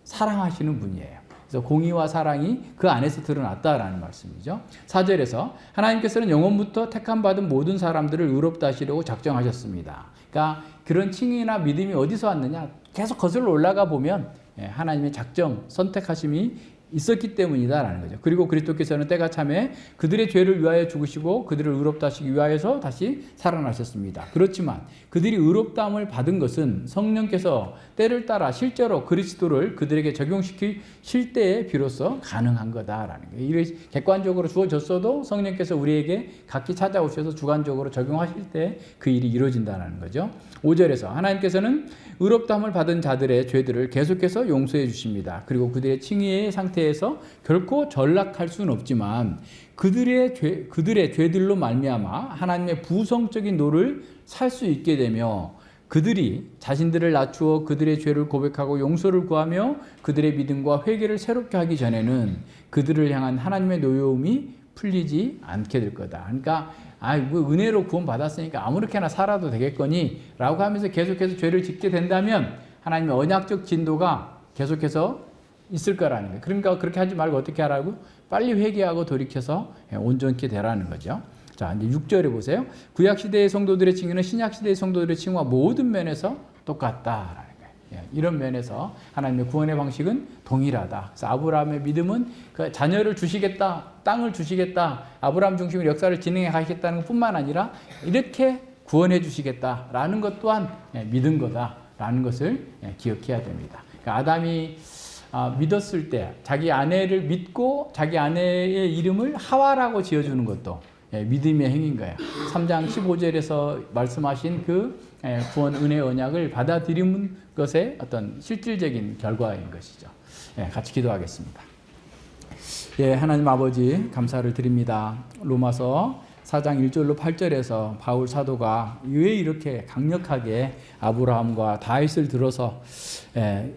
사랑하시는 분이에요. 그래서 공의와 사랑이 그 안에서 드러났다라는 말씀이죠. 4절에서 하나님께서는 영원부터 택함받은 모든 사람들을 의롭다 하시려고 작정하셨습니다. 그러니까 그런 칭의나 믿음이 어디서 왔느냐? 계속 거슬러 올라가 보면 하나님의 작정, 선택하심이 있었기 때문이다라는 거죠. 그리고 그리스도께서는 때가 참에 그들의 죄를 위하여 죽으시고 그들을 의롭다 하시기 위하여서 다시 살아나셨습니다. 그렇지만 그들이 의롭다함을 받은 것은 성령께서 때를 따라 실제로 그리스도를 그들에게 적용시키실 때에 비로소 가능한 거다라는 거예요. 이게 객관적으로 주어졌어도 성령께서 우리에게 각기 찾아오셔서 주관적으로 적용하실 때 그 일이 이루어진다는 거죠. 5절에서 하나님께서는 의롭다함을 받은 자들의 죄들을 계속해서 용서해 주십니다. 그리고 그들의 칭의의 상태에서 결코 전락할 수는 없지만 그들의 죄들로 말미암아 하나님의 부성적인 노를 살 수 있게 되며 그들이 자신들을 낮추어 그들의 죄를 고백하고 용서를 구하며 그들의 믿음과 회개를 새롭게 하기 전에는 그들을 향한 하나님의 노여움이 풀리지 않게 될 거다. 그러니까 뭐 은혜로 구원 받았으니까 아무렇게나 살아도 되겠거니 라고 하면서 계속해서 죄를 짓게 된다면 하나님의 언약적 진도가 계속해서 있을 거라는 거예요. 그러니까 그렇게 하지 말고 어떻게 하라고? 빨리 회개하고 돌이켜서 온전케 되라는 거죠. 자, 이제 6절에 보세요. 구약 시대의 성도들의 칭의는 신약 시대의 성도들의 칭의와 모든 면에서 똑같다라는 거예요. 이런 면에서 하나님의 구원의 방식은 동일하다. 그래서 아브라함의 믿음은 그 자녀를 주시겠다, 땅을 주시겠다, 아브라함 중심으로 역사를 진행해 가시겠다는 것뿐만 아니라 이렇게 구원해 주시겠다라는 것 또한 믿은 거다라는 것을 기억해야 됩니다. 그러니까 아담이 믿었을 때 자기 아내를 믿고 자기 아내의 이름을 하와라고 지어주는 것도 믿음의 행위인 거예요. 3장 15절에서 말씀하신 그 구원 은혜 언약을 받아들이는 것의 어떤 실질적인 결과인 것이죠. 같이 기도하겠습니다. 하나님 아버지 감사를 드립니다. 로마서 4장 1절로 8절에서 바울 사도가 왜 이렇게 강력하게 아브라함과 다윗을 들어서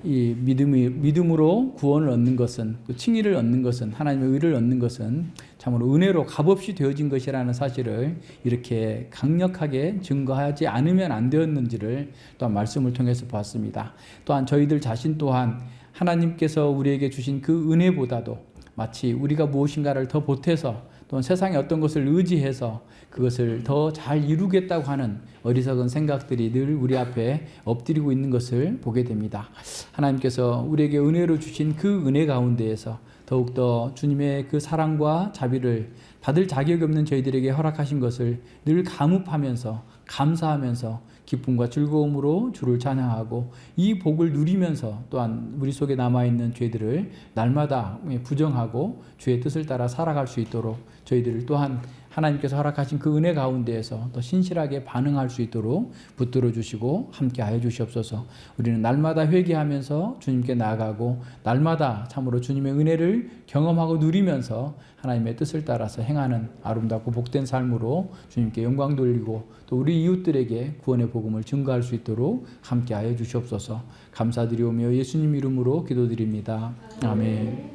이 믿음으로 구원을 얻는 것은, 또 칭의를 얻는 것은, 하나님의 의를 얻는 것은 참으로 은혜로 값없이 되어진 것이라는 사실을 이렇게 강력하게 증거하지 않으면 안 되었는지를 또한 말씀을 통해서 보았습니다. 또한 저희들 자신 또한 하나님께서 우리에게 주신 그 은혜보다도 마치 우리가 무엇인가를 더 보태서 또는 세상의 어떤 것을 의지해서 그것을 더 잘 이루겠다고 하는 어리석은 생각들이 늘 우리 앞에 엎드리고 있는 것을 보게 됩니다. 하나님께서 우리에게 은혜로 주신 그 은혜 가운데에서 더욱더 주님의 그 사랑과 자비를 받을 자격이 없는 저희들에게 허락하신 것을 늘 감up하면서 감사하면서 기쁨과 즐거움으로 주를 찬양하고 이 복을 누리면서 또한 우리 속에 남아있는 죄들을 날마다 부정하고 주의 뜻을 따라 살아갈 수 있도록 저희들을 또한 하나님께서 허락하신 그 은혜 가운데에서 더 신실하게 반응할 수 있도록 붙들어 주시고 함께 하여 주시옵소서. 우리는 날마다 회개하면서 주님께 나아가고 날마다 참으로 주님의 은혜를 경험하고 누리면서 하나님의 뜻을 따라서 행하는 아름답고 복된 삶으로 주님께 영광 돌리고 또 우리 이웃들에게 구원의 복음을 증거할 수 있도록 함께 하여 주시옵소서. 감사드리오며 예수님 이름으로 기도드립니다. 아멘.